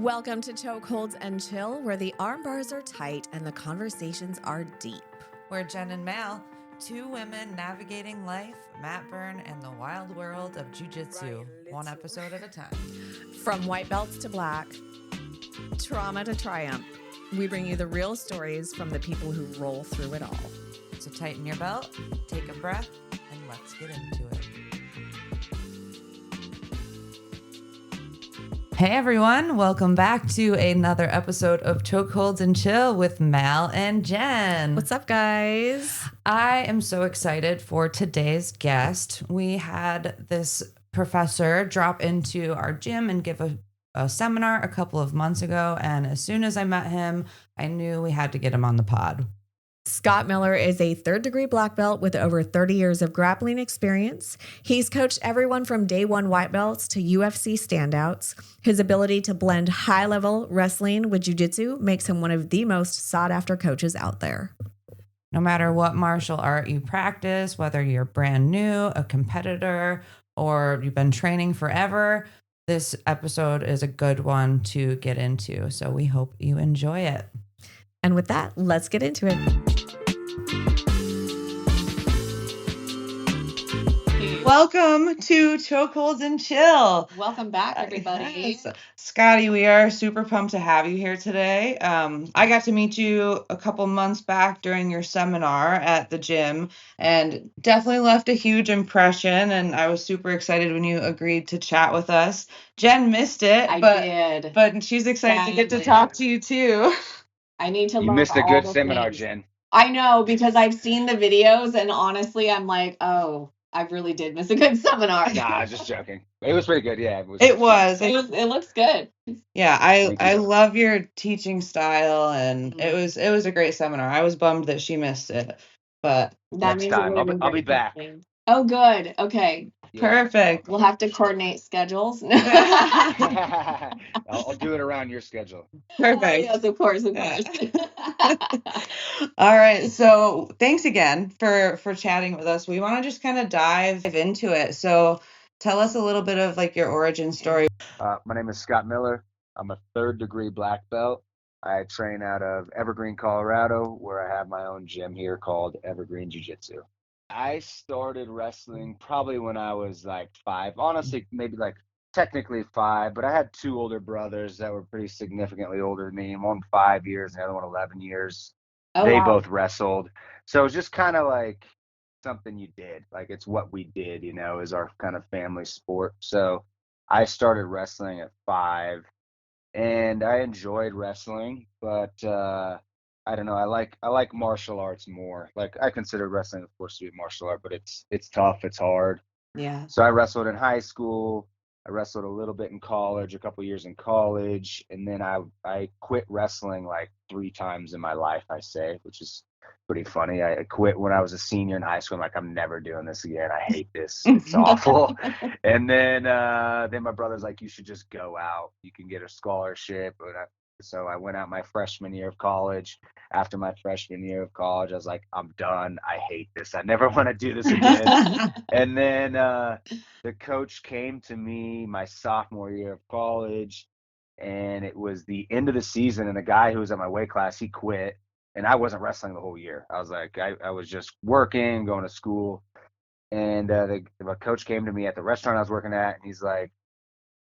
Welcome to Chokeholds and Chill, where the arm bars are tight and the conversations are deep. We're Jen and Mal, two women navigating life, mat burn, and the wild world of Jiu Jitsu, one episode at a time. From white belts to black, trauma to triumph, we bring you the real stories from the people who roll through it all. So tighten your belt, take a breath, and let's get into it. Hey everyone, welcome back to another episode of Chokeholds and Chill with Mal and Jen. What's up, guys? I am so excited for today's guest. We had this professor drop into our gym and give a seminar a couple of months ago, and as soon as I met him, I knew we had to get him on the pod. Scott Miller is a third-degree black belt with over 30 years of grappling experience. He's coached everyone from day one white belts to UFC standouts. His ability to blend high-level wrestling with jiu-jitsu makes him one of the most sought-after coaches out there. No matter what martial art you practice, whether you're brand new, a competitor, or you've been training forever, this episode is a good one to get into. So we hope you enjoy it. And with that, let's get into it. Welcome to Chokeholds and Chill. Welcome back, everybody. Yes. Scotty, we are super pumped to have you here today. I got to meet you a couple months back during your seminar at the gym and definitely left a huge impression. And I was super excited when you agreed to chat with us. Jen missed it, I but did. but she's excited to get to talk to you too. I need to learn. You missed a all good the seminar, things. Jen. I know, because I've seen the videos, and honestly, I'm like, oh, I really did miss a good seminar. Nah, just joking. It was pretty good. Yeah, it was. It looks good. Yeah, Thank I you. love your teaching style, and Mhm. it was a great seminar. I was bummed that she missed it, but That Next means time. it would have been I'll be great back. listening. Oh, good. Okay. Yeah. perfect. We'll have to coordinate schedules. I'll do it around your schedule. Perfect. Yes, of course, of Yeah. course. All right. So thanks again for chatting with us. We want to just kind of dive into it. So tell us a little bit of like your origin story. My name is Scott Miller. I'm a third-degree black belt. I train out of Evergreen, Colorado, where I have my own gym here called Evergreen Jiu Jitsu. I started wrestling probably when I was like 5. Honestly, maybe like technically 5, but I had 2 older brothers that were pretty significantly older than me. One 5 years, and the other one 11 years. Oh, They wow. both wrestled. So it was just kind of like something you did. Like it's what we did, you know, is our kind of family sport. So I started wrestling at 5 and I enjoyed wrestling, but I don't know, I like martial arts more. Like I consider wrestling, of course, to be a martial art, but it's tough, it's hard. Yeah. So I wrestled in high school. I wrestled a little bit in college, a couple years in college, and then I quit wrestling like 3 times in my life, I say, which is pretty funny. I quit when I was a senior in high school. I'm like, I'm never doing this again. I hate this. It's awful. And then my brother's like, you should just go out. You can get a scholarship. So I went out my freshman year of college. After my freshman year of college, I was like, I'm done. I hate this. I never want to do this again. And then the coach came to me my sophomore year of college, and it was the end of the season, and the guy who was at my weight class, he quit, and I wasn't wrestling the whole year. I was like, I was just working, going to school, and the coach came to me at the restaurant I was working at, and he's like,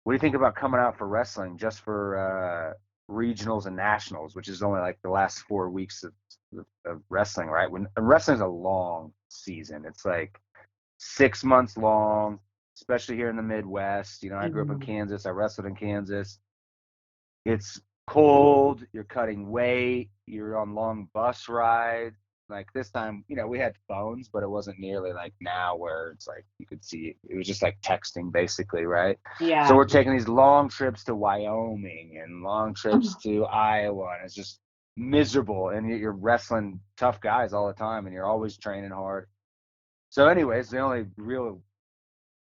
what do you think about coming out for wrestling, just for regionals and nationals, which is only like the last 4 weeks of wrestling, right? When wrestling is a long season, it's like 6 months long, especially here in the Midwest. You know, I grew up in Kansas. I wrestled in Kansas. It's cold. You're cutting weight. You're on long bus rides. Like this time, you know, we had phones, but it wasn't nearly like now where it's like you could see. It was just like texting basically, right? Yeah. So we're taking these long trips to Wyoming and long trips to Iowa, and it's just miserable. And you're wrestling tough guys all the time, and you're always training hard. So anyways, the only real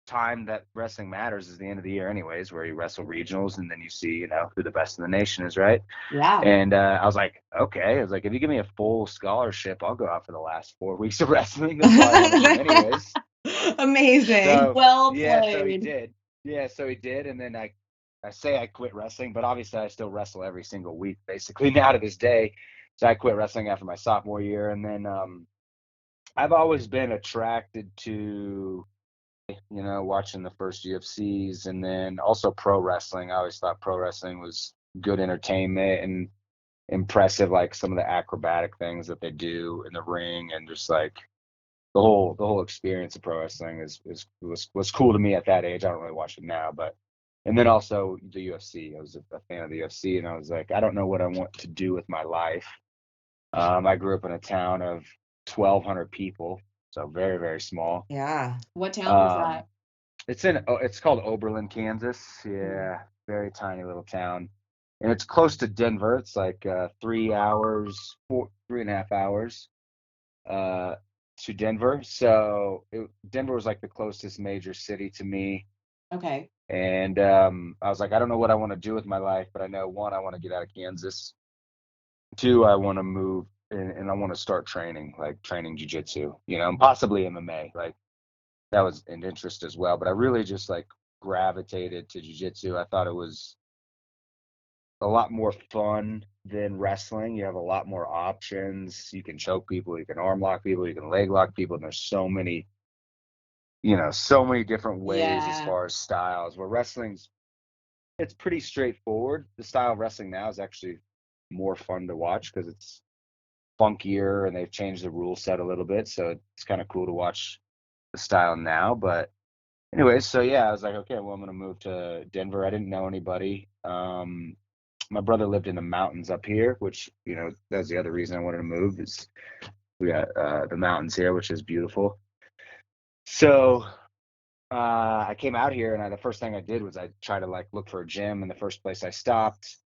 time that wrestling matters is the end of the year anyways, where you wrestle regionals and then you see, you know, who the best in the nation is, right? Yeah. And I was like, okay. I was like, if you give me a full scholarship, I'll go out for the last 4 weeks of wrestling. That's all I want to do anyways. Amazing. So, Well yeah, so he played. did. Yeah, so he did. And then I I say I quit wrestling, but obviously I still wrestle every single week, basically now to this day. So I quit wrestling after my sophomore year, and then I've always been attracted to, watching the first UFCs, and then also pro wrestling. I always thought pro wrestling was good entertainment and impressive, like some of the acrobatic things that they do in the ring, and just like the whole experience of pro wrestling was cool to me at that age. I don't really watch it now, but and then also the UFC. I was a fan of the UFC, and I was like, I don't know what I want to do with my life. I grew up in a town of 1,200 people, so very, very small. Yeah. What town was Um, that? it's called Oberlin, Kansas. Yeah, very tiny little town, and it's close to Denver. It's like 3 hours, 3.5 hours uh, to Denver. So Denver was like the closest major city to me. Okay. And I was like, I don't know what I want to do with my life, but I know, one, I want to get out of Kansas. Two, I want to move and I want to start training jiu-jitsu, and possibly MMA. Like that was an interest as well. But I really just like gravitated to jiu-jitsu. I thought it was a lot more fun than wrestling. You have a lot more options. You can choke people, you can arm lock people, you can leg lock people, and there's so many different ways as Yeah. far as styles. Where it's pretty straightforward. The style of wrestling now is actually more fun to watch because it's funkier and they've changed the rule set a little bit. So it's kind of cool to watch the style now. But anyways, so yeah, I was like, okay, well, I'm gonna move to Denver. I didn't know anybody. My brother lived in the mountains up here, which that's the other reason I wanted to move. Is we got the mountains here, which is beautiful. So I came out here, and the first thing I did was I tried to like look for a gym, and the first place I stopped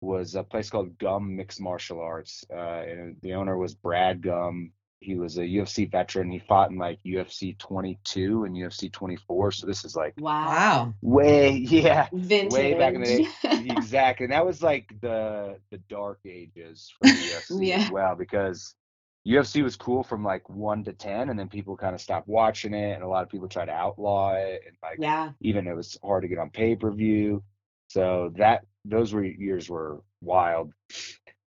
was a place called Gum Mixed Martial Arts, and the owner was Brad Gum. He was a UFC veteran. He fought in like UFC 22 and UFC 24. So this is like Wow. way back in the day. Vintage. Exactly. And that was like the dark ages for the UFC Yeah. as well, because UFC was cool from like 1 to 10, and then people kind of stopped watching it, and a lot of people tried to outlaw it, and like Yeah. even it was hard to get on pay-per-view. So those years were wild.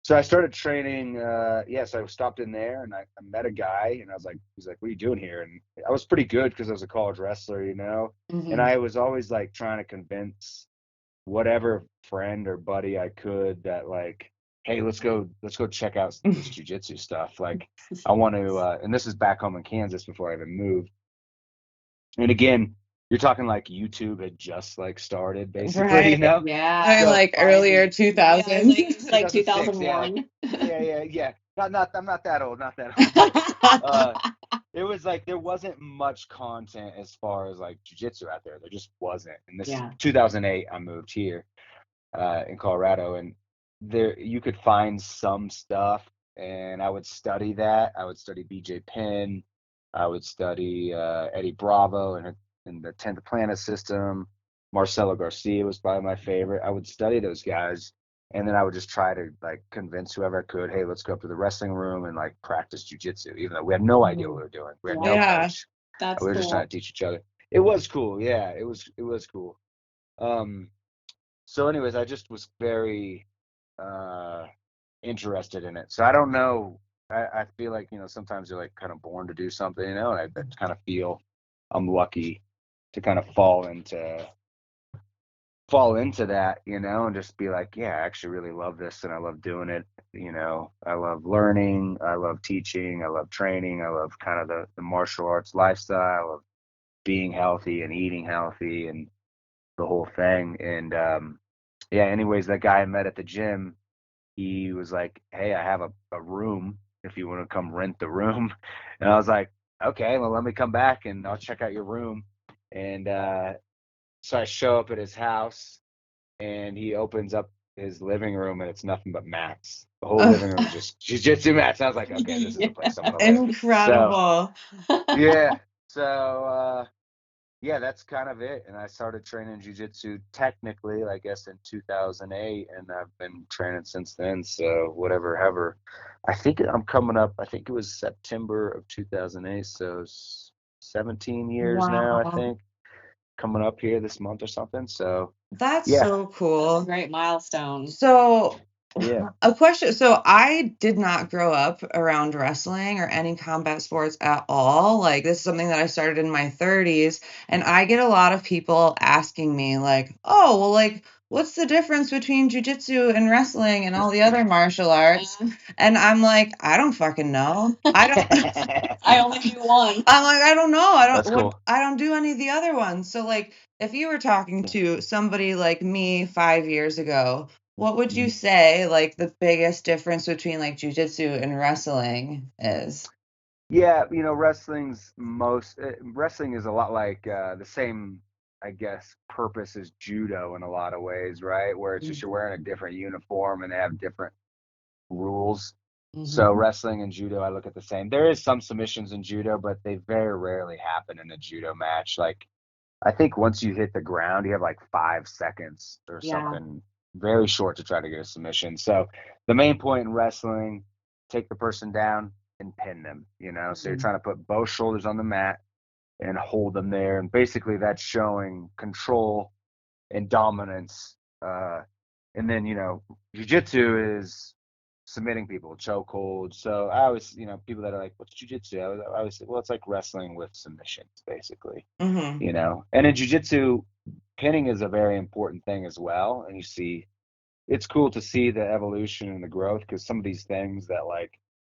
So I started training. So I stopped in there, and I met a guy, and he's like, "What are you doing here?" And I was pretty good because I was a college wrestler, and I was always like trying to convince whatever friend or buddy I could that like, hey, let's go check out this jujitsu stuff. Like, I want to, and this is back home in Kansas before I even moved. And again, you're talking like YouTube had just like started, basically, Right. Yeah. So Like earlier Yeah, 2000s. it's like 2006, yeah. 2001. Yeah. I'm not that old, not that old. But it was like there wasn't much content as far as like jujitsu out there. There just wasn't. And this Yeah. 2008, I moved here in Colorado, and there you could find some stuff, and I would study that. I would study BJ Penn. I would study Eddie Bravo and the 10th Planet System. Marcelo Garcia was probably my favorite. I would study those guys, and then I would just try to like convince whoever I could, hey, let's go up to the wrestling room and like practice jujitsu, even though we had no idea what we were doing. We had no Yeah. coach. That's We were just trying cool. to teach each other. It was cool. Yeah, it was cool. Um, so anyways, I just was very interested in it. So I don't know. I feel like, sometimes you're like kind of born to do something, and I kind of feel I'm lucky to kind of fall into that, and just be like, yeah, I actually really love this and I love doing it. I love learning, I love teaching, I love training, I love kind of the martial arts lifestyle of being healthy and eating healthy and the whole thing. And anyways, that guy I met at the gym, he was like, hey, I have a room if you want to come rent the room. And I was like, okay, well, let me come back and I'll check out your room. And so I show up at his house, and he opens up his living room, and it's nothing but mats. The whole living room is just jiu-jitsu mats. I was like, okay, this is the place I'm gonna live. Incredible. Yeah. So that's kind of it. And I started training jiu-jitsu technically, I guess, in 2008, and I've been training since then. So whatever. I think I'm coming up. I think it was September of 2008. So 17 years now, I Wow. think, coming up here this month or something. So That's Yeah. so cool. Great milestone. So, Yeah. a question. So, I did not grow up around wrestling or any combat sports at all. Like, this is something that I started in my 30s. And I get a lot of people asking me, like, oh, well, like, what's the difference between jujitsu and wrestling and all the other martial arts? And I'm like, I don't fucking know. I don't. I only do one. I'm like, I don't know. That's cool. I don't do any of the other ones. So, like, if you were talking to somebody like me 5 years ago, what would you say like the biggest difference between like jujitsu and wrestling is? Yeah, wrestling is a lot like the same, I guess, purpose as judo in a lot of ways, right? Where it's just you're wearing a different uniform and they have different rules. So wrestling and judo, I look at the same. There is some submissions in judo, but they very rarely happen in a judo match. Like, I think once you hit the ground, you have like 5 seconds or something very short to try to get a submission. So the main point in wrestling, take the person down and pin them, So you're trying to put both shoulders on the mat and hold them there. And basically that's showing control and dominance. And then, jiu-jitsu is submitting people, chokehold. So I always, people that are like, what's jiu-jitsu? I always say, well, it's like wrestling with submissions, basically, And in jiu-jitsu, pinning is a very important thing as well. And it's cool to see the evolution and the growth, because some of these things that like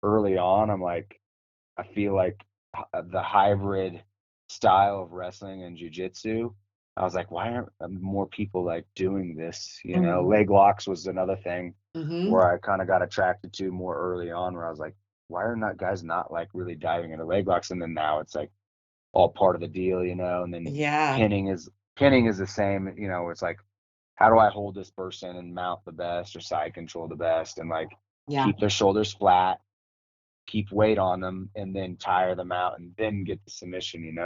early on, I feel like the hybrid style of wrestling and jiu-jitsu, I was like, why aren't more people like doing this? Leg locks was another thing where I kind of got attracted to more early on, where I was like, why are not guys not like really diving into leg locks? And then now it's like all part of the deal, And then pinning is the same, it's like, how do I hold this person and mount the best or side control the best, and like keep their shoulders flat, keep weight on them, and then tire them out and then get the submission,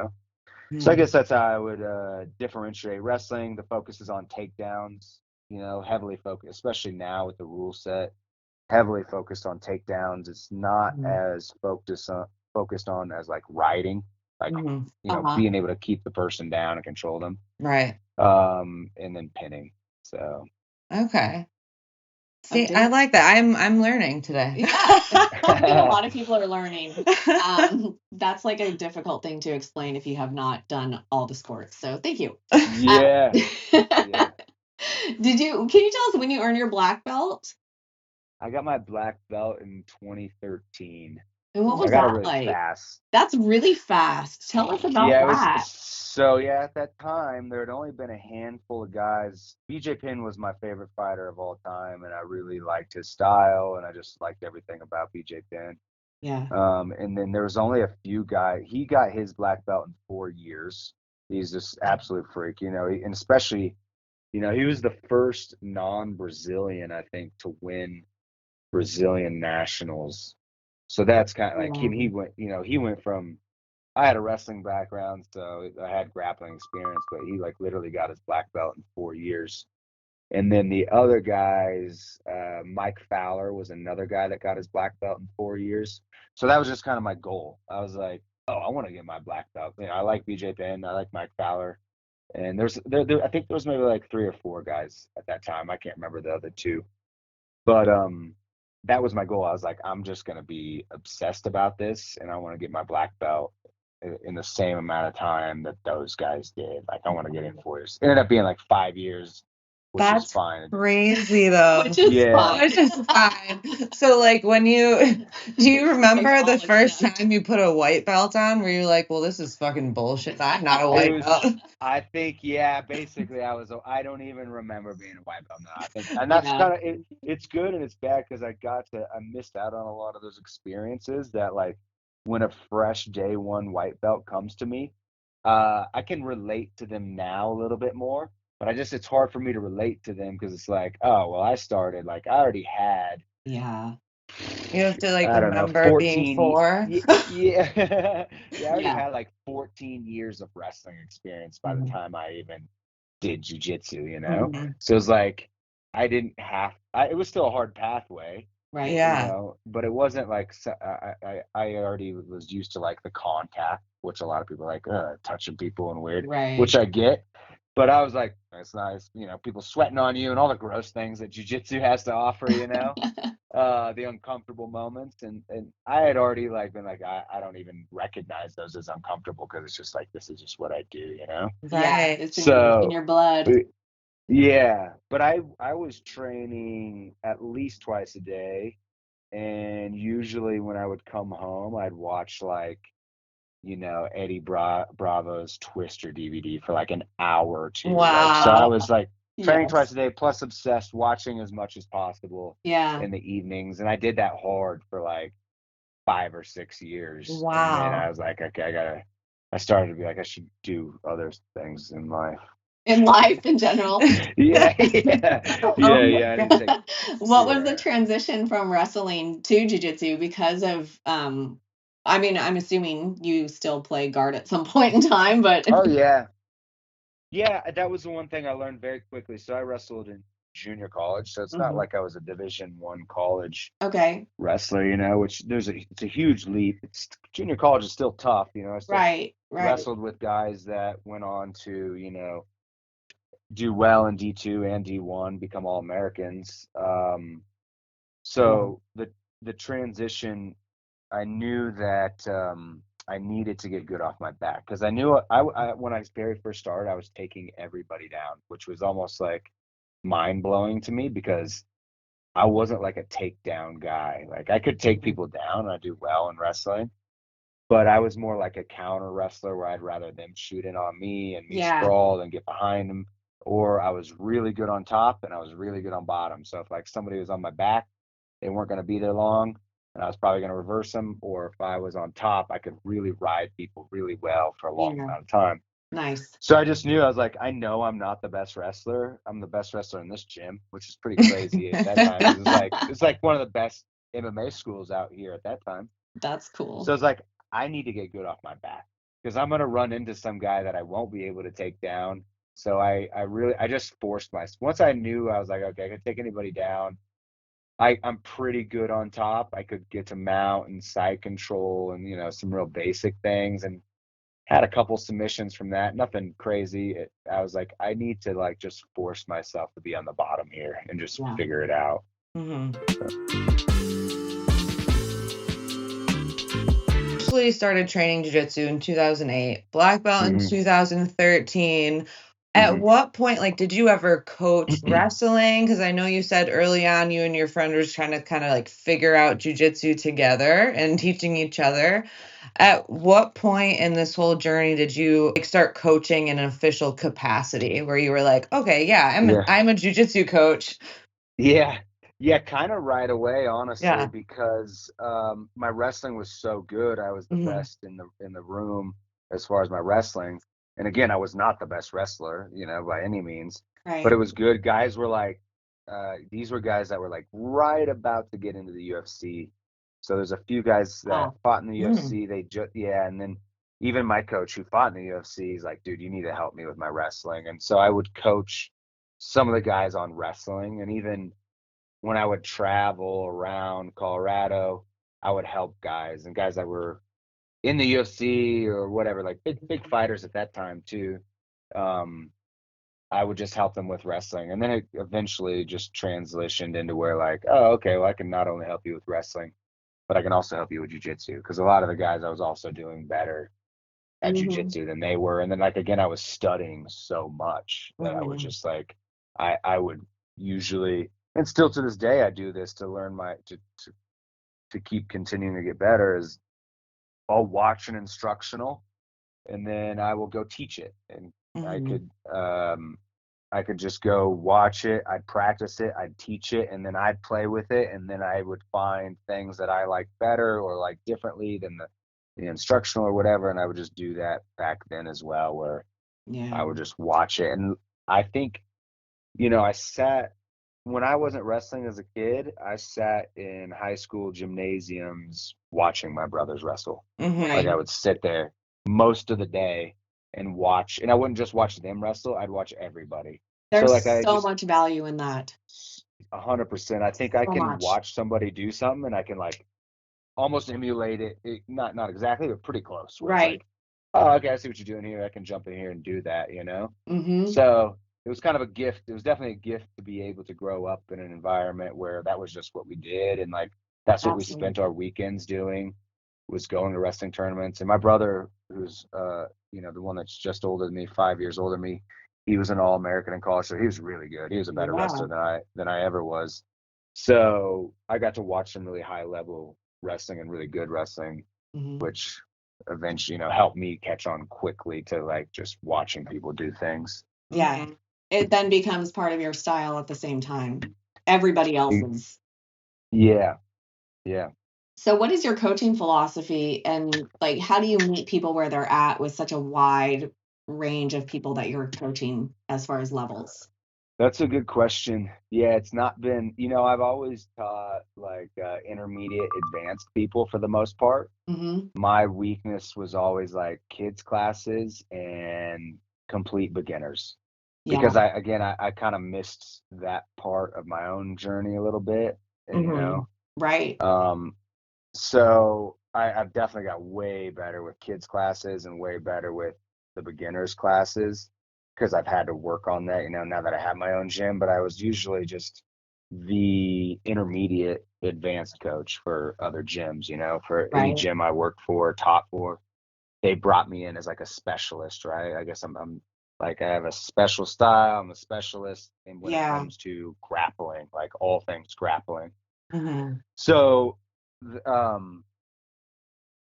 So I guess that's how I would differentiate. Wrestling, the focus is on takedowns, heavily focused, especially now with the rule set, heavily focused on takedowns. It's not as focused on as like riding, like, being able to keep the person down and control them. Right. And then pinning. So. Okay. See, I like that. I'm learning today. Yeah, I think a lot of people are learning. That's like a difficult thing to explain if you have not done all the sports. So thank you. Yeah. Yeah. Can you tell us when you earned your black belt? I got my black belt in 2013. And what was I got that it really like? fast. That's really fast. Tell us about that. At that time, there had only been a handful of guys. BJ Penn was my favorite fighter of all time, and I really liked his style, and I just liked everything about BJ Penn. Yeah. And then there was only a few guys. He got his black belt in 4 years. He's just absolute freak, and especially, he was the first non-Brazilian, I think, to win Brazilian nationals. So that's kind of like he went from, I had a wrestling background, so I had grappling experience, but he like literally got his black belt in 4 years. And then the other guys, Mike Fowler was another guy that got his black belt in 4 years. So that was just kind of my goal. I was like, oh, I want to get my black belt. I like BJ Penn, I like Mike Fowler. And I think there was maybe like 3 or 4 guys at that time. I can't remember the other 2. But that was my goal. I was like, I'm just going to be obsessed about this, and I want to get my black belt in the same amount of time that those guys did. Like, I want to get in 4 years. It ended up being like 5 years, which is fine. Crazy though. Which is fine. Which is fine. So like do you remember the first time you put a white belt on where you're like, well, this is fucking bullshit. I'm not a white belt. I think, basically I don't even remember being a white belt now. I think, and that's kind of it's good and it's bad, because I missed out on a lot of those experiences that, like, when a fresh day one white belt comes to me, I can relate to them now a little bit more. But it's hard for me to relate to them, because it's like, oh, well, I started, like, I already had. Yeah. You have to like I don't know, remember being 4. Yeah. I already had like 14 years of wrestling experience by the time I even did jujitsu, So it's like, it was still a hard pathway. Right. Yeah. But it wasn't like, I already was used to like the contact, which a lot of people are like, touching people and weird, Right. which I get. But I was like, it's nice, people sweating on you and all the gross things that jiu-jitsu has to offer, the uncomfortable moments. And I had already like been like, I don't even recognize those as uncomfortable because it's just like, this is just what I do. Yeah, Right. it's in So your blood. yeah, but I was training at least twice a day, and usually when I would come home, I'd watch like, Eddie Bravo's Twister DVD for like an hour or two. Like, so I Wow. was like training twice Yes. a day, plus obsessed watching as much as possible Yeah. in the evenings, and I did that hard for like 5 or 6 years, and then I Wow. was like, okay, I started to be like, I should do other things in life. In life in general. Yeah, Oh my I didn't take. What was the Yeah. transition from wrestling to jiu-jitsu because of I mean, I'm assuming you still play guard at some point in time, but Oh yeah. Yeah, that was the one thing I learned very quickly. So I wrestled in junior college, so it's not Mhm. like I was a Division 1 college Okay. wrestler, which it's a huge leap. It's junior college is still tough, I still Right. wrestled with guys that went on to, do well in D2 and D1, become all Americans. Yeah. So the transition, I knew that I needed to get good off my back because I knew when I very first started, I was taking everybody down, which was almost like mind blowing to me because I wasn't like a takedown guy. Like I could take Mhm. people down and I do well in wrestling, but I was more like a counter wrestler where I'd rather them shoot in on me and me Yeah. sprawl than get behind them. Or I was really good on top and I was really good on bottom. So if like somebody was on my back, they weren't going to be there long and I was probably going to reverse them. Or if I was on top, I could really ride people really well for a long Yeah. amount of time. Nice. So I just knew, I was like, I know I'm not the best wrestler. I'm the best wrestler in this gym, which is pretty crazy at that time because it's like one of the best MMA schools out here at that time. That's So cool. it's like, I need to get good off my back because I'm going to run into some guy that I won't be able to take down. So I just forced once I knew, I was like, okay, I can take anybody down. I'm pretty good on top. I could get to mount and side control and, some real basic things, and had a couple submissions from that. Nothing crazy. I was like, I need to like just force myself to be on the bottom here and just Yeah. figure it out. Mhm. Actually started training jiu-jitsu in 2008, black belt in hmm 2013. At hmm what point, like, did you ever coach wrestling? Because I know you said early on you and your friend was trying to kind of like figure out jiu-jitsu together and teaching each other. At what point in this whole journey did you like start coaching in an official capacity where you were like, okay, yeah, Yeah. I'm a jiu-jitsu coach. Yeah. Yeah. Kind of right away, honestly, Yeah. because my wrestling was so good. I was the hmm best in the room as far as my wrestling. And again, I was not the best wrestler, by any means, but Right. it was good. Guys were like, these were guys that were like right about to get into the UFC. So there's a few guys that Wow. fought in the Mm. UFC. Yeah, and then even my coach who fought in the UFC, he's like, dude, you need to help me with my wrestling. And so I would coach some of the guys on wrestling, and even when I would travel around Colorado, I would help guys and guys that were in the UFC or whatever, like big fighters at that time too. Um, I would just help them with wrestling, and then it eventually just transitioned into where like, oh, okay, well, I can not only help you with wrestling, but I can also help you with jujitsu because a lot of the guys I was also doing better at Hmm. jujitsu than they were, and then like again, I was studying so much that I was Hmm. just like, I would usually, and still to this day, I do this to learn to keep continuing to get better. Is I'll watch an instructional, and then I will go teach it, and I hmm could I could just go watch it, I'd practice it, I'd teach it, and then I'd play with it, and then I would find things that I like better or like differently than the instructional or whatever, and I would just do that back then as well, where I Yeah. would just watch it. And I think, I sat when I wasn't wrestling as a kid, I sat in high school gymnasiums watching my brothers wrestle. Like hmm I Right. would sit there most of the day and watch, and I wouldn't just watch them wrestle, I'd watch everybody. So There's like I so just much value in that. 100%, I think I So can much. watch somebody do something and I can like almost emulate it, not exactly, but pretty close, where it's Right. like oh, okay, I see what you're doing here. I can jump in here and do that, you know? Mm-hmm. So it was kind of a gift. It was definitely a gift to be able to grow up in an environment where that was just what we did. And like, that's what we spent Absolutely. our weekends doing, was going to wrestling tournaments. And my brother, who's, the one that's just older than me, 5 years older than me, he was an All-American in college. So he was really good. He was a better Yeah. wrestler than I ever was. So I got to watch some really high level wrestling and really good wrestling, Mm-hmm. which eventually, helped me catch on quickly to like just watching people do things. Yeah. Mhm. It then becomes part of your style at the same time. Everybody else's. Yeah, yeah. So what is your coaching philosophy, and like how do you meet people where they're at with such a wide range of people that you're coaching as far as levels? That's a good question. Yeah, it's not been, I've always taught like intermediate advanced people for the most part. Mm-hmm. My weakness was always like kids classes and complete beginners Yeah. because I kind of missed that part of my own journey a little bit, Mm-hmm. Right. um, so I've definitely got way better with kids classes and way better with the beginners classes because I've had to work on that, now that I have my own gym, but I was usually just the intermediate advanced coach for other gyms, for any Right. gym I worked for, taught for. They brought me in as like a specialist, right? I guess I'm like, I have a special style. I'm a specialist. And when it Yeah. comes to grappling, like all things grappling. Mm-hmm. So,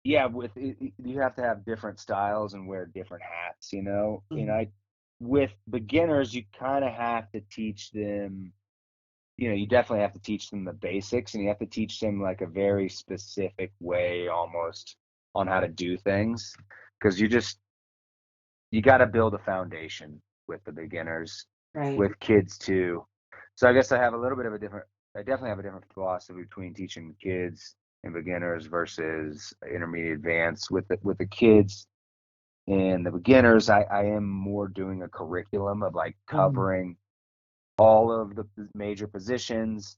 yeah, you have to have different styles and wear different hats, Mm-hmm. with beginners, you kind of have to teach them, you definitely have to teach them the basics, and you have to teach them like a very specific way almost on how to do things, because you got to build a foundation with the beginners, Right. with kids too. So I guess I definitely have a different philosophy between teaching kids and beginners versus intermediate advanced. With the kids and the beginners, I am more doing a curriculum of like Mm-hmm. covering all of the major positions,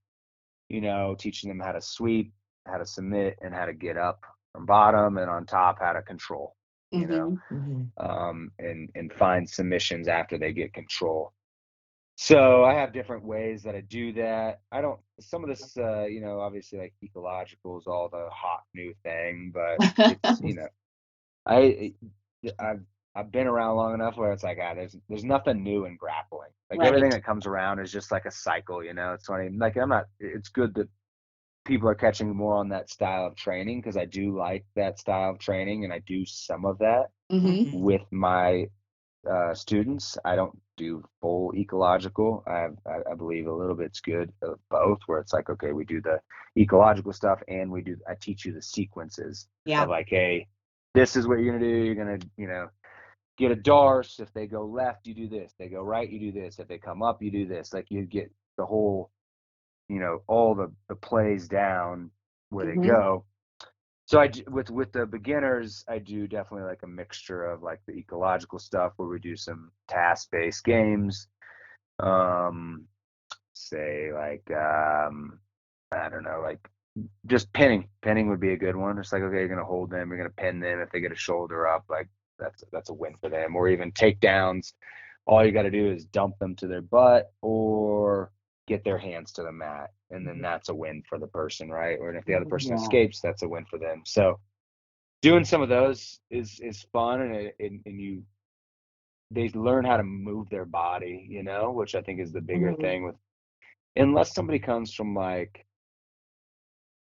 teaching them how to sweep, how to submit, and how to get up from bottom, and on top, how to control, Mm-hmm. Mm-hmm. and find submissions after they get control. So I have different ways that I do that. I don't, some of this, obviously like ecological is all the hot new thing, but it's, I, I've, I've been around long enough where it's like, there's nothing new in grappling. Like everything Right. that comes around is just like a cycle, It's funny. Like it's good that people are catching more on that style of training, because I do like that style of training and I do some of that Mm-hmm. Mhm. with my students. I don't do full ecological. I believe a little bit's good of both, where it's like, okay, we do the ecological stuff and I teach you the sequences Yeah. of like, hey, this is what you're gonna do. You're gonna, get a darce. If they go left, you do this. They go right, you do this. If they come up, you do this. Like you get the whole, all the plays down where they Mm-hmm. go. So with the beginners, I do definitely like a mixture of like the ecological stuff where we do some task-based games. Um, say like I don't know, like just pinning. Pinning would be a good one. It's like, okay, you're gonna hold them, you're gonna pin them. If they get a shoulder up, like that's a win for them. Or even takedowns. All you got to do is dump them to their butt or get their hands to the mat, and then that's a win for the person, right? Or if the other person Yeah. escapes, that's a win for them. So doing some of those is fun, and they learn how to move their body, which I think is the bigger Mm-hmm. thing. With unless somebody comes from like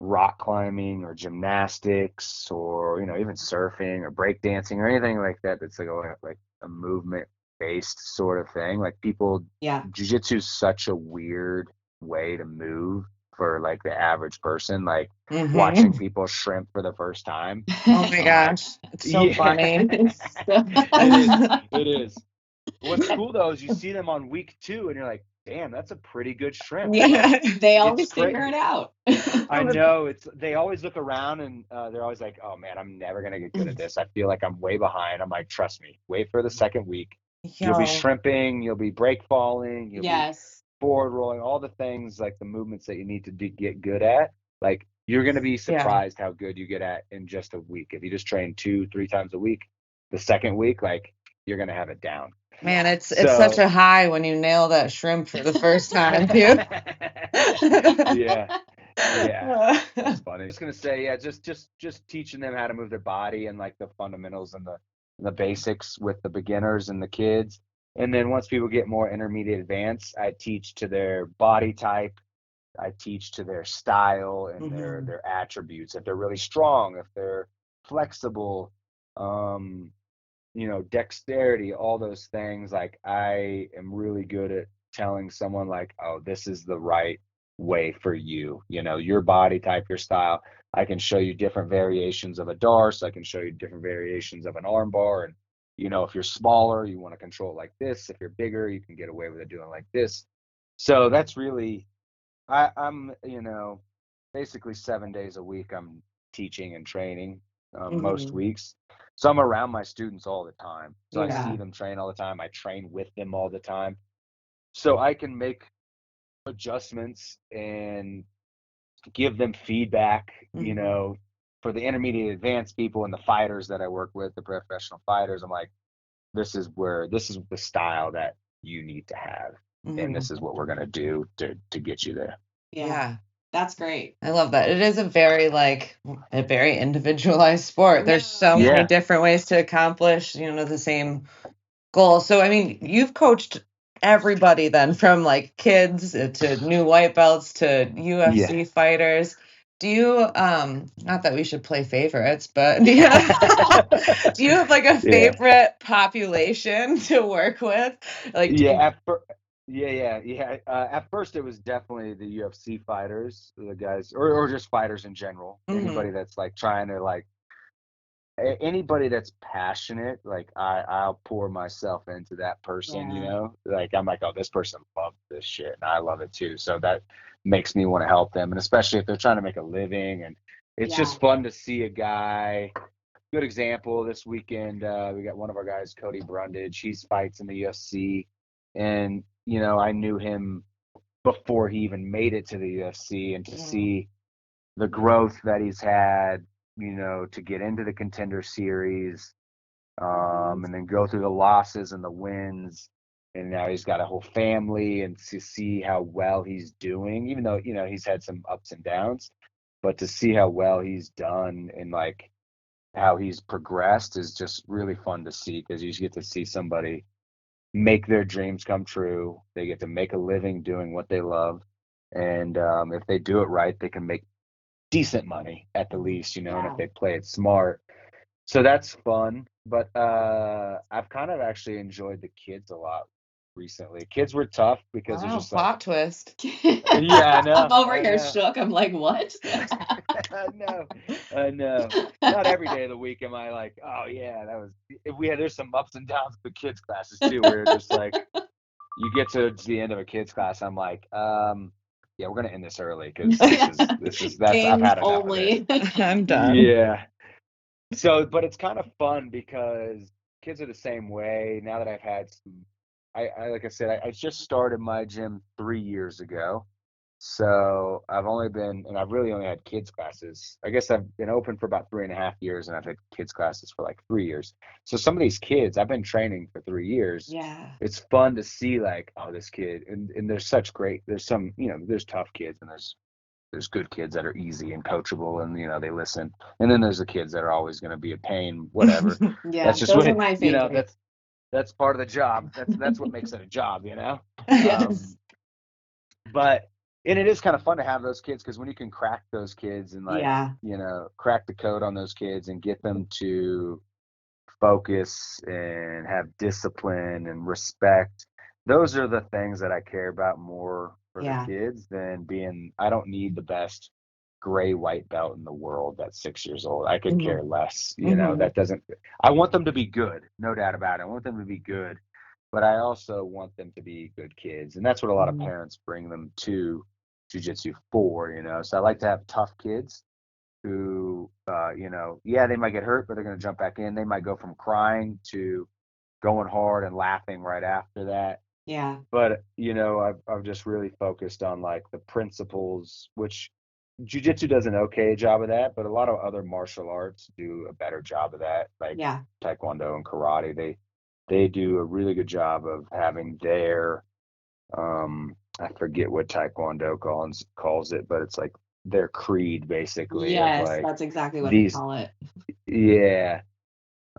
rock climbing or gymnastics or even surfing or breakdancing or anything like that, that's like a movement based sort of thing. Like people, Yeah. jiu-jitsu is such a weird way to move for like the average person, like watching Mhm. people shrimp for the first time. Oh my I'm like, gosh, it's so yeah. funny. it is it is What's cool though is you see them on week 2 and you're like, damn, that's a pretty good shrimp. Like Yeah. They it's always figure crazy. it out. I know, they always look around and they're always like, oh man, I'm never gonna get good at this. I feel like I'm way behind. I'm like, trust me, wait for the second week. You'll be Yo. shrimping, you'll be break falling, you'll be Yes. forward rolling, all the things, like the movements that you need to get good at. Like you're gonna be Yeah. surprised how good you get at in just a week if you just train 2-3 times a week. the second week, like you're going to have it down. Man, it's So- such a high when you nail that shrimp for the first time, too. Yeah. Yeah. That's funny. I was gonna say, yeah, just teaching them how to move their body and like the fundamentals and the basics with the beginners and the kids. And then once people get more intermediate advanced, I teach to their body type, I teach to their style and their attributes. If they're really strong, if they're flexible, dexterity, all those things. Like I am really good at telling someone like, oh, this is the right way for you, your body type, your style. I can show you different variations of a darce. I can show you different variations of an arm bar. And, if you're smaller, you want to control it like this. If you're bigger, you can get away with it doing like this. So that's really, I'm, basically 7 days a week, I'm teaching and training most weeks. So I'm around my students all the time. So I see them train all the time. I train with them all the time. So I can make adjustments and give them feedback, for the intermediate advanced people and the fighters that I work with, the professional fighters. I'm like, this is the style that you need to have. And this is what we're going to do to get you there. Yeah. That's great. I love that. It is a very individualized sport. There's so many different ways to accomplish, the same goal. So, I mean, you've coached everybody then, from like kids to new white belts to UFC fighters. Do you, not that we should play favorites, but do you have like a favorite population to work with? Like, At first, it was definitely the UFC fighters, the guys, or just fighters in general. Anybody that's like trying to anybody that's passionate, like I'll pour myself into that person. Like I'm like, oh, this person loves this shit, and I love it too. So that makes me want to help them, and especially if they're trying to make a living, and it's just fun to see a guy. Good example this weekend, we got one of our guys, Cody Brundage. He fights in the UFC. And, I knew him before he even made it to the UFC, and to see the growth that he's had, to get into the Contender Series, and then go through the losses and the wins. And now he's got a whole family, and to see how well he's doing, even though, he's had some ups and downs, but to see how well he's done and like how he's progressed is just really fun to see, because you get to see somebody make their dreams come true. They get to make a living doing what they love. And if they do it right, they can make decent money at the least, and if they play it smart. So that's fun. But I've kind of actually enjoyed the kids a lot recently. Kids were tough because it's just plot twist. Yeah, I know. I'm over here shook. I'm like, what? I know. Not every day of the week am I like, oh yeah, that was. There's some ups and downs with the kids classes too, where it's just like, you get to the end of a kids class, I'm like, yeah, we're gonna end this early, because I've had enough only. of it. I'm done. Yeah. So, but it's kind of fun because kids are the same way. Now that I've had like I said, I just started my gym 3 years ago. So I've really only had kids classes. I guess I've been open for about 3.5 years, and I've had kids classes for like 3 years. So some of these kids, I've been training for 3 years. Yeah. It's fun to see like, oh, this kid, and there's some, there's tough kids, and there's good kids that are easy and coachable, and they listen. And then there's the kids that are always going to be a pain, whatever. That's just those are my favorite. That's part of the job. That's what makes it a job, Yes. And it is kind of fun to have those kids, because when you can crack those kids and crack the code on those kids and get them to focus and have discipline and respect, those are the things that I care about more for the kids than I don't need the best gray white belt in the world that's 6 years old. I could care less. I want them to be good, no doubt about it. I want them to be good, but I also want them to be good kids. And that's what a lot of parents bring them to jiu-jitsu for, So I like to have tough kids who, they might get hurt, but they're going to jump back in. They might go from crying to going hard and laughing right after that. Yeah. But, I've just really focused on like the principles, which jiu-jitsu does an okay job of that, but a lot of other martial arts do a better job of that, like Yeah. taekwondo and karate. They do a really good job of having their I forget what taekwondo calls it, but it's like their creed basically of Yes, like that's exactly what I these, call it. yeah,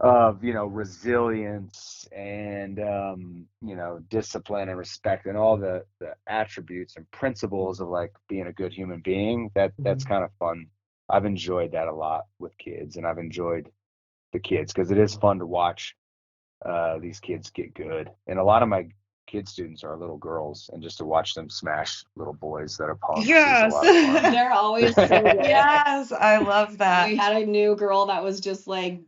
of resilience and discipline and respect and all the attributes and principles of like being a good human being. That's Mhm. kind of fun. I've enjoyed that a lot with kids, and I've enjoyed the kids because it is fun to watch these kids get good. And a lot of my kid students are little girls, and just to watch them smash little boys that are punks is a Yes. lot of fun. They're always so good. Yes, I love that. We had a new girl that was just like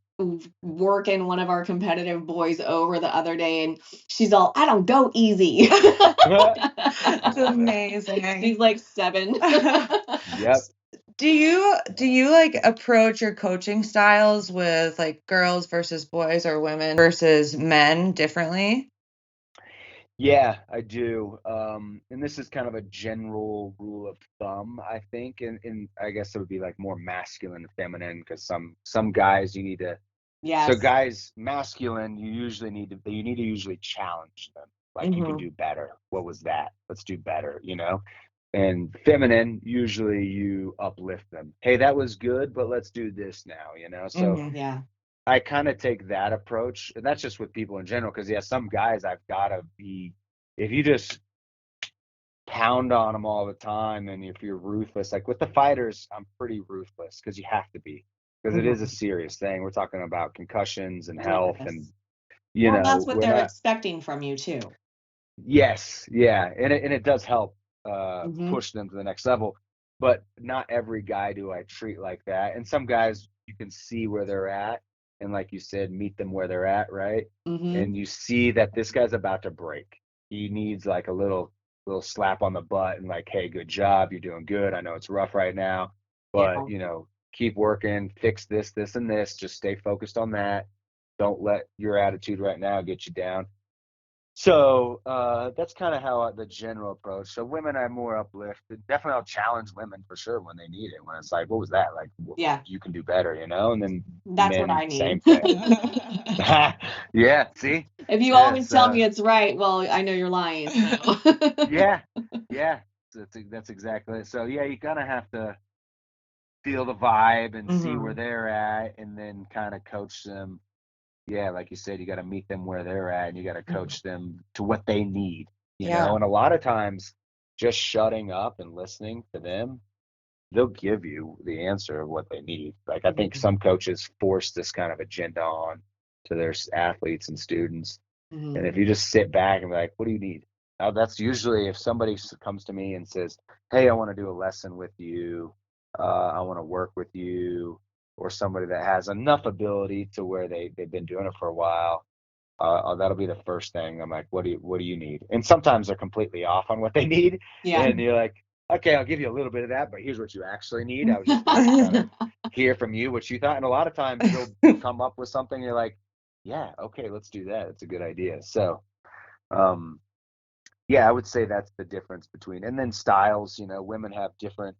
working one of our competitive boys over the other day, and she's all, I don't go easy. It's amazing. She's like 7. Yep. Do you like approach your coaching styles with like girls versus boys or women versus men differently? Yeah, I do. And this is kind of a general rule of thumb, I think. And I guess it would be like more masculine and feminine because some guys you need to, so Yes. guys masculine, you need to usually challenge them. Like you can Mhm. do better. What was that? Let's do better, And feminine, usually you uplift them. Hey, that was good, but let's do this now. So Mhm. Yeah. I kind of take that approach, and that's just with people in general. Because yeah, some guys I've got to be. If you just pound on them all the time, and if you're ruthless, like with the fighters, I'm pretty ruthless because you have to be, because it is a Mhm. serious thing. We're talking about concussions and health, and Yes. Well, that's what we're they're not. expecting from you too. Yes, yeah, and it does help Mhm. push them to the next level. But not every guy do I treat like that, and some guys you can see where they're at, and like you said, meet them where they're at, right? Mhm. And you see that this guy's about to break. He needs like a little slap on the butt and like, hey, good job, you're doing good. I know it's rough right now, but Yeah. keep working, fix this, and this. Just stay focused on that. Don't let your attitude right now get you down. So that's kind of how the general approach. So women are more uplifted. Definitely, I'll challenge women for sure when they need it. When it's like, what was that? Like, Yeah. you can do better. And then That's what men, I same need. thing. Yeah. See. If you Yeah. always tell me So it's right, well, I know you're lying. So. yeah, yeah. That's exactly it. So yeah, you kind of have to feel the vibe and see where Mhm. they're at, and then kind of coach them. Yeah, like you said, you got to meet them where they're at, and you got to Mhm. coach them to what they need. Yeah. And a lot of times, just shutting up and listening to them, they'll give you the answer of what they need. Like I think Mhm. some coaches force this kind of agenda on to their athletes and students, and Mhm. if you just sit back and be like, "What do you need?" Now, that's usually if somebody comes to me and says, "Hey, I want to do a lesson with you. I want to work with you," or somebody that has enough ability to where they've been doing it for a while. That'll be the first thing. I'm like, "What do you need?" And sometimes they're completely off on what they need, Yeah. and you're like, "Okay, I'll give you a little bit of that, but here's what you actually need." I was just waiting to kind of hear from you what you thought, and a lot of times they'll come up with something. You're like, "Yeah, okay, let's do that. It's a good idea." So. Um, yeah, I would say that's the difference between, and then styles, women have different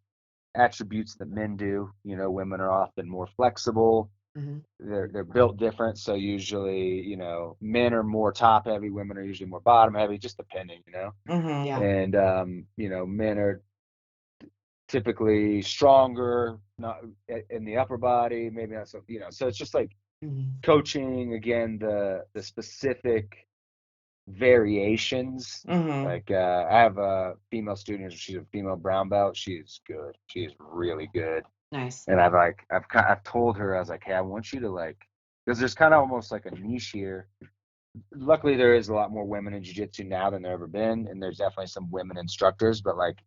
attributes that men do. Women are often more flexible. Mhm. They're built different. So usually, men are more top heavy, women are usually more bottom heavy, just depending. Mhm. Yeah. And men are typically stronger, not in the upper body, maybe not so. So it's just like Mhm. coaching again, the specific variations. Mhm. Like I have a female student. She's a female brown belt. She is good. She is really good. Nice. And I've told her, I was like, hey, I want you to like, because there's kind of almost like a niche here. Luckily, there is a lot more women in jiu-jitsu now than there ever been, and there's definitely some women instructors. But like,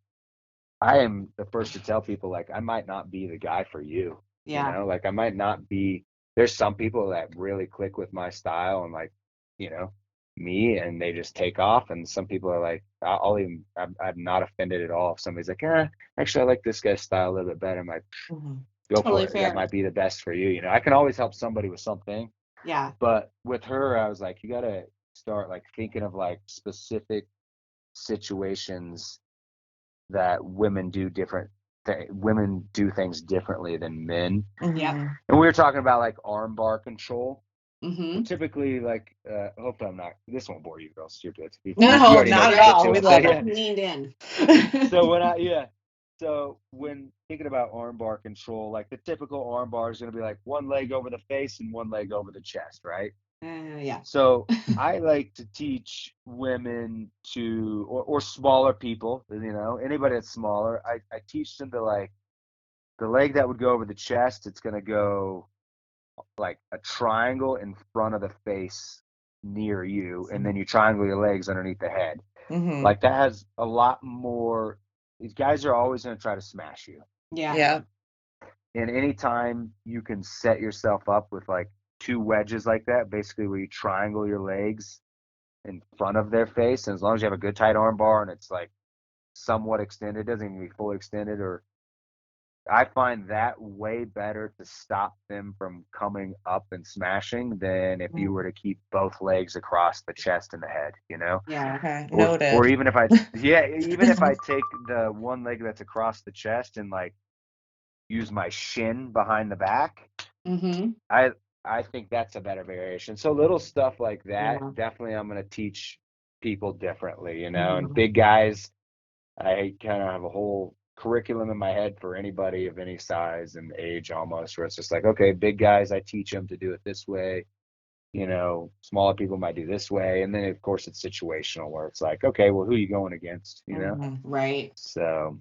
I am the first to tell people like I might not be the guy for you. Yeah. Like I might not be. There's some people that really click with my style and like, you know, me, and they just take off. And some people are like, I'm not offended at all if somebody's like, actually I like this guy's style a little bit better. I'm like, Mhm. go Totally for it. That fair. might be the best for you. I can always help somebody with something, Yeah. but with her, I was like, you gotta start like thinking of like specific situations that women do different women do things differently than men. Yep. Mhm. And we were talking about like arm bar control. Mm-hmm. Typically, like, hopefully this won't bore you girls. You're good. You No, already know not the at shit all. to We it. love So, it. Leaned in. So when thinking about arm bar control, like the typical arm bar is going to be like one leg over the face and one leg over the chest, right? Yeah. So I like to teach women to, or smaller people, anybody that's smaller, I teach them to, like, the leg that would go over the chest, it's going to go like a triangle in front of the face near you, and then you triangle your legs underneath the head. Mhm. Like that has a lot more. These guys are always going to try to smash you. Yeah. Yeah. And anytime you can set yourself up with like two wedges like that, basically where you triangle your legs in front of their face, and as long as you have a good tight arm bar and it's like somewhat extended, doesn't even be fully extended, or I find that way better to stop them from coming up and smashing than if you were to keep both legs across the chest and the head, Yeah. Okay. or Noted. even if I take the one leg that's across the chest and like use my shin behind the back, Mm-hmm. I think that's a better variation. So little stuff like that, Yeah. definitely I'm going to teach people differently, and Mhm. big guys, I kind of have a whole curriculum in my head for anybody of any size and age almost, where it's just like, okay, big guys, I teach them to do it this way. Smaller people might do this way. And then of course it's situational where it's like, okay, well, who are you going against, Mhm. Right. So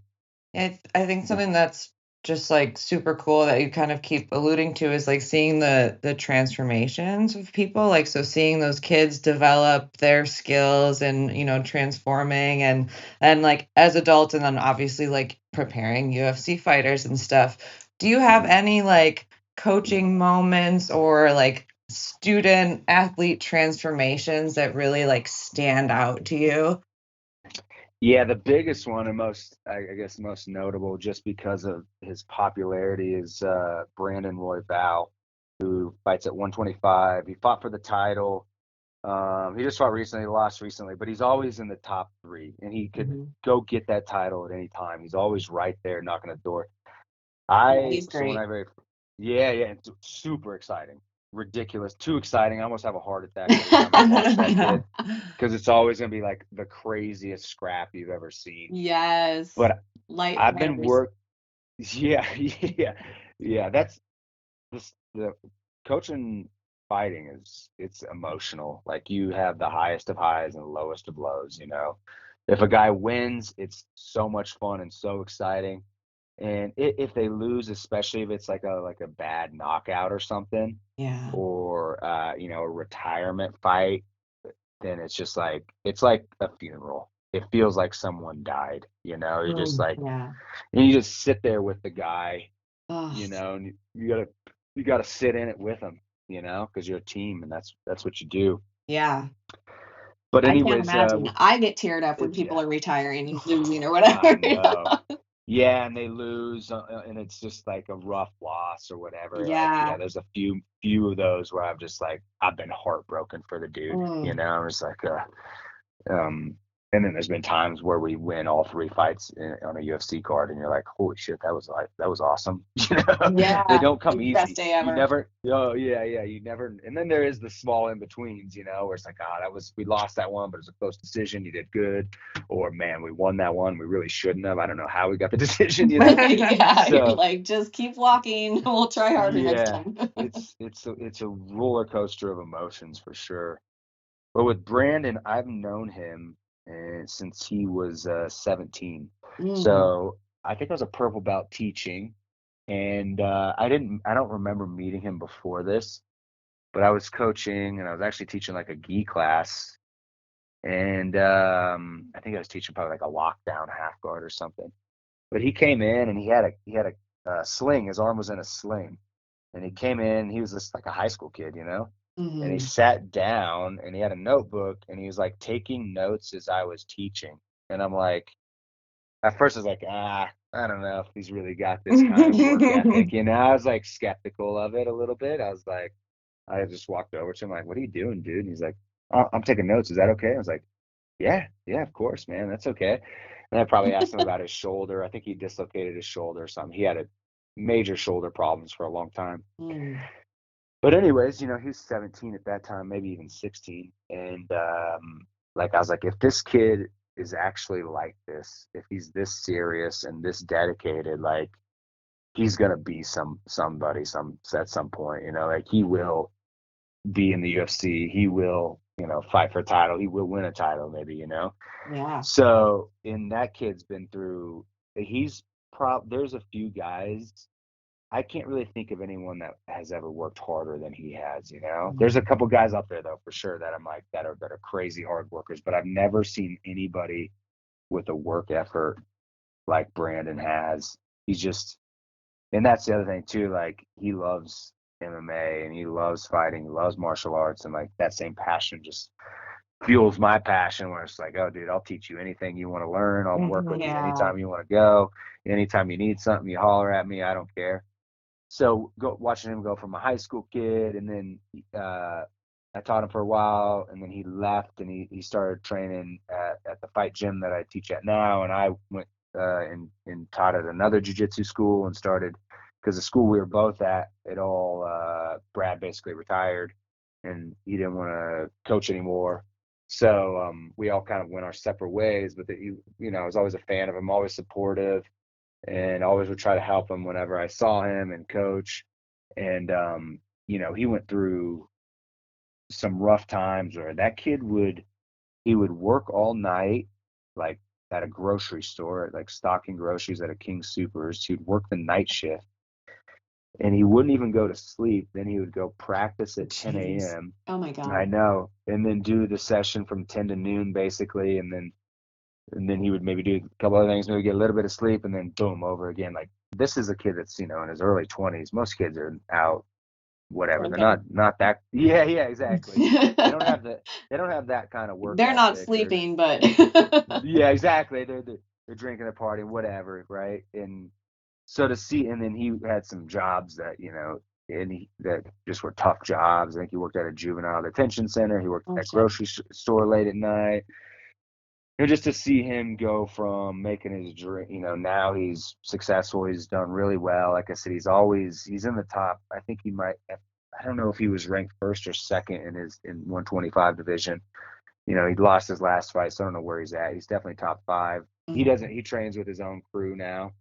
I think something that's just like super cool that you kind of keep alluding to is like seeing the transformations of people. Like, so seeing those kids develop their skills and, transforming and like as adults, and then obviously like preparing UFC fighters and stuff. Do you have any like coaching moments or like student athlete transformations that really like stand out to you? yeah, the biggest one and I guess most notable, just because of his popularity, is Brandon Royval, who fights at 125. He fought for the title. He just fought recently, lost recently, but he's always in the top three, and he could Mhm. go get that title at any time. He's always right there knocking the door. Yeah, he's So when great. yeah, it's super exciting, ridiculous, too exciting. I almost have a heart attack every time I watch that kid, because it's always gonna be like the craziest scrap you've ever seen. Yes. But Light I've been years. yeah, yeah. That's the coaching fighting it's emotional. Like, you have the highest of highs and the lowest of lows. If a guy wins, it's so much fun and so exciting. And if they lose, especially if it's like a bad knockout or something, Yeah. or a retirement fight, then it's like a funeral. It feels like someone died. You're just like, Yeah. and you just sit there with the guy, Oh, and you gotta sit in it with him, because you're a team, and that's what you do. yeah. But I can't anyways, imagine. I get teared up when people yeah, are retiring and losing or I whatever. know. Yeah, and they lose, and it's just like a rough loss or whatever. Like, yeah, Yeah. there's a few of those where I've been heartbroken for the dude. I'm just like, um, and then there's been times where we win all three fights on a UFC card, and you're like, holy shit, that was awesome. They Yeah. don't come Like, best easy. day You ever. never, oh yeah, you never. And then there is the small in betweens, where it's like, we lost that one, but it was a close decision. You did good, or man, we won that one. We really shouldn't have. I don't know how we got the decision. Yeah. You're So like, just keep walking. We'll try harder next yeah, time. it's a roller coaster of emotions for sure. But with Brandon, I've known him since he was 17. Mm. So I think I was a purple belt teaching, and I don't remember meeting him before this, but I was coaching, and I was actually teaching like a gi class, and I think I was teaching probably like a lockdown half guard or something. But he came in, and he had a sling. His arm was in a sling, and he came in. He was just like a high school kid. And he Hmm. sat down, and he had a notebook, and he was like taking notes as I was teaching. And I'm like, at first I was like, I don't know if he's really got this kind of work ethic. I was like skeptical of it a little bit. I just walked over to him like, what are you doing, dude? And he's like, oh, I'm taking notes. Is that okay? I was like, yeah, of course, man. That's okay. And I probably asked him about his shoulder. I think he dislocated his shoulder or something. He had a major shoulder problems for a long time. Mm. But anyways, he was 17 at that time, maybe even 16. And like I was like, if this kid is actually like this, if he's this serious and this dedicated, like he's gonna be somebody at some point, like he will be in the UFC, he will, fight for a title, he will win a title maybe, Yeah. So, and that kid's been through, there's a few guys, I can't really think of anyone that has ever worked harder than he has, There's a couple guys out there though, for sure, that I'm like, that are crazy hard workers, but I've never seen anybody with a work effort like Brandon has. He's just, and that's the other thing too, like he loves MMA and he loves fighting, he loves martial arts, and like that same passion just fuels my passion, where it's like, oh dude, I'll teach you anything you want to learn, I'll work with you Yeah. anytime you want to go, anytime you need something, you holler at me, I don't care. So watching him go from a high school kid, and then I taught him for a while, and then he left and he started training at the fight gym that I teach at now, and I went and taught at another jiu-jitsu school, and started, because the school we were both at, Brad basically retired and he didn't want to coach anymore. So we all kind of went our separate ways, but I was always a fan of him, always supportive, and always would try to help him whenever I saw him and coach. And he went through some rough times where that kid would work all night, like at a grocery store, like stocking groceries at a King Supers. He'd work the night shift and he wouldn't even go to sleep. Then he would go practice at 10 Jeez. a.m. Oh my God. I know. And then do the session from 10 to noon basically. And then he would maybe do a couple other things, maybe get a little bit of sleep, and then boom, over again. Like, this is a kid that's, in his early 20s. Most kids are out, whatever. Okay. They're not that. Yeah, exactly. They don't have that kind of work They're not ethic. sleeping, but Yeah, exactly. They're drinking, they're partying, whatever, right? And so to see, and then he had some jobs that, that just were tough jobs. I think he worked at a juvenile detention center. He worked at a grocery store late at night. Just to see him go from making his dream, now he's successful. He's done really well. Like I said, he's in the top. I think he might, I don't know if he was ranked first or second in 125 division. He lost his last fight, so I don't know where he's at. He's definitely top 5. He trains with his own crew now.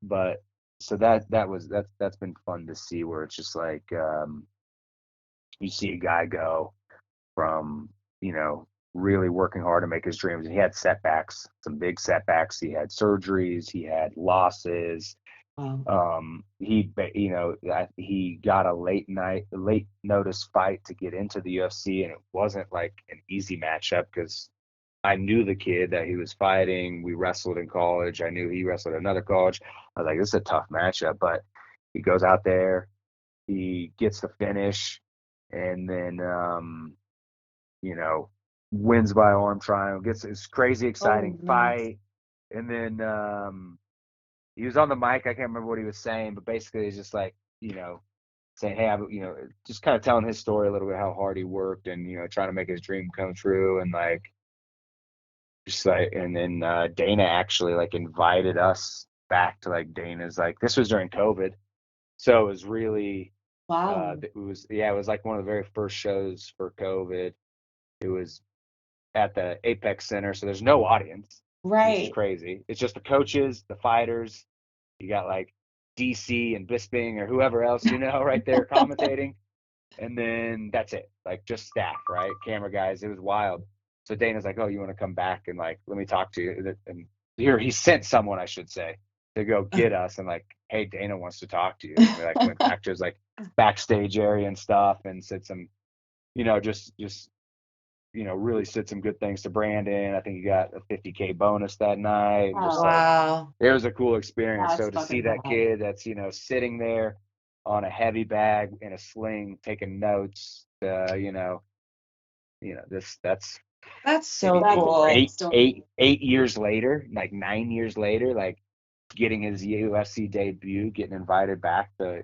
But so that's been fun to see, where it's just like, you see a guy go from, really working hard to make his dreams. And he had setbacks, some big setbacks. He had surgeries, he had losses. wow. He got a late notice fight to get into the UFC, and it wasn't like an easy matchup, because I knew the kid that he was fighting. We wrestled in college. I knew he wrestled at another college. I was like, this is a tough matchup, but he goes out there, he gets the finish, and then wins by arm triangle, gets this crazy exciting fight. And then he was on the mic, I can't remember what he was saying, but basically he's just like, saying, hey, just kind of telling his story a little bit, how hard he worked, and trying to make his dream come true. And like, just like, and then Dana actually like invited us back to, like, Dana's, like, this was during COVID, so it was really Wow. it was like one of the very first shows for COVID. It was at the Apex Center, so there's no audience. Which is crazy. It's just the coaches, the fighters. You got like DC and Bisping or whoever else, right there commentating. And then that's it. Like, just staff, right? Camera guys. It was wild. So Dana's like, oh, you want to come back and, like, let me talk to you. And here he sent someone, I should say, to go get us, and like, hey, Dana wants to talk to you. And we like went back to his like backstage area and stuff, and said some, just really said some good things to Brandon. I think he got a $50K bonus that night. And just Wow. it was a cool experience. That's So to see fucking that rad. kid that's, sitting there on a heavy bag in a sling, taking notes, That's so maybe That's a cool. great story. 8 years later, like 9 years later, like getting his UFC debut, getting invited back to,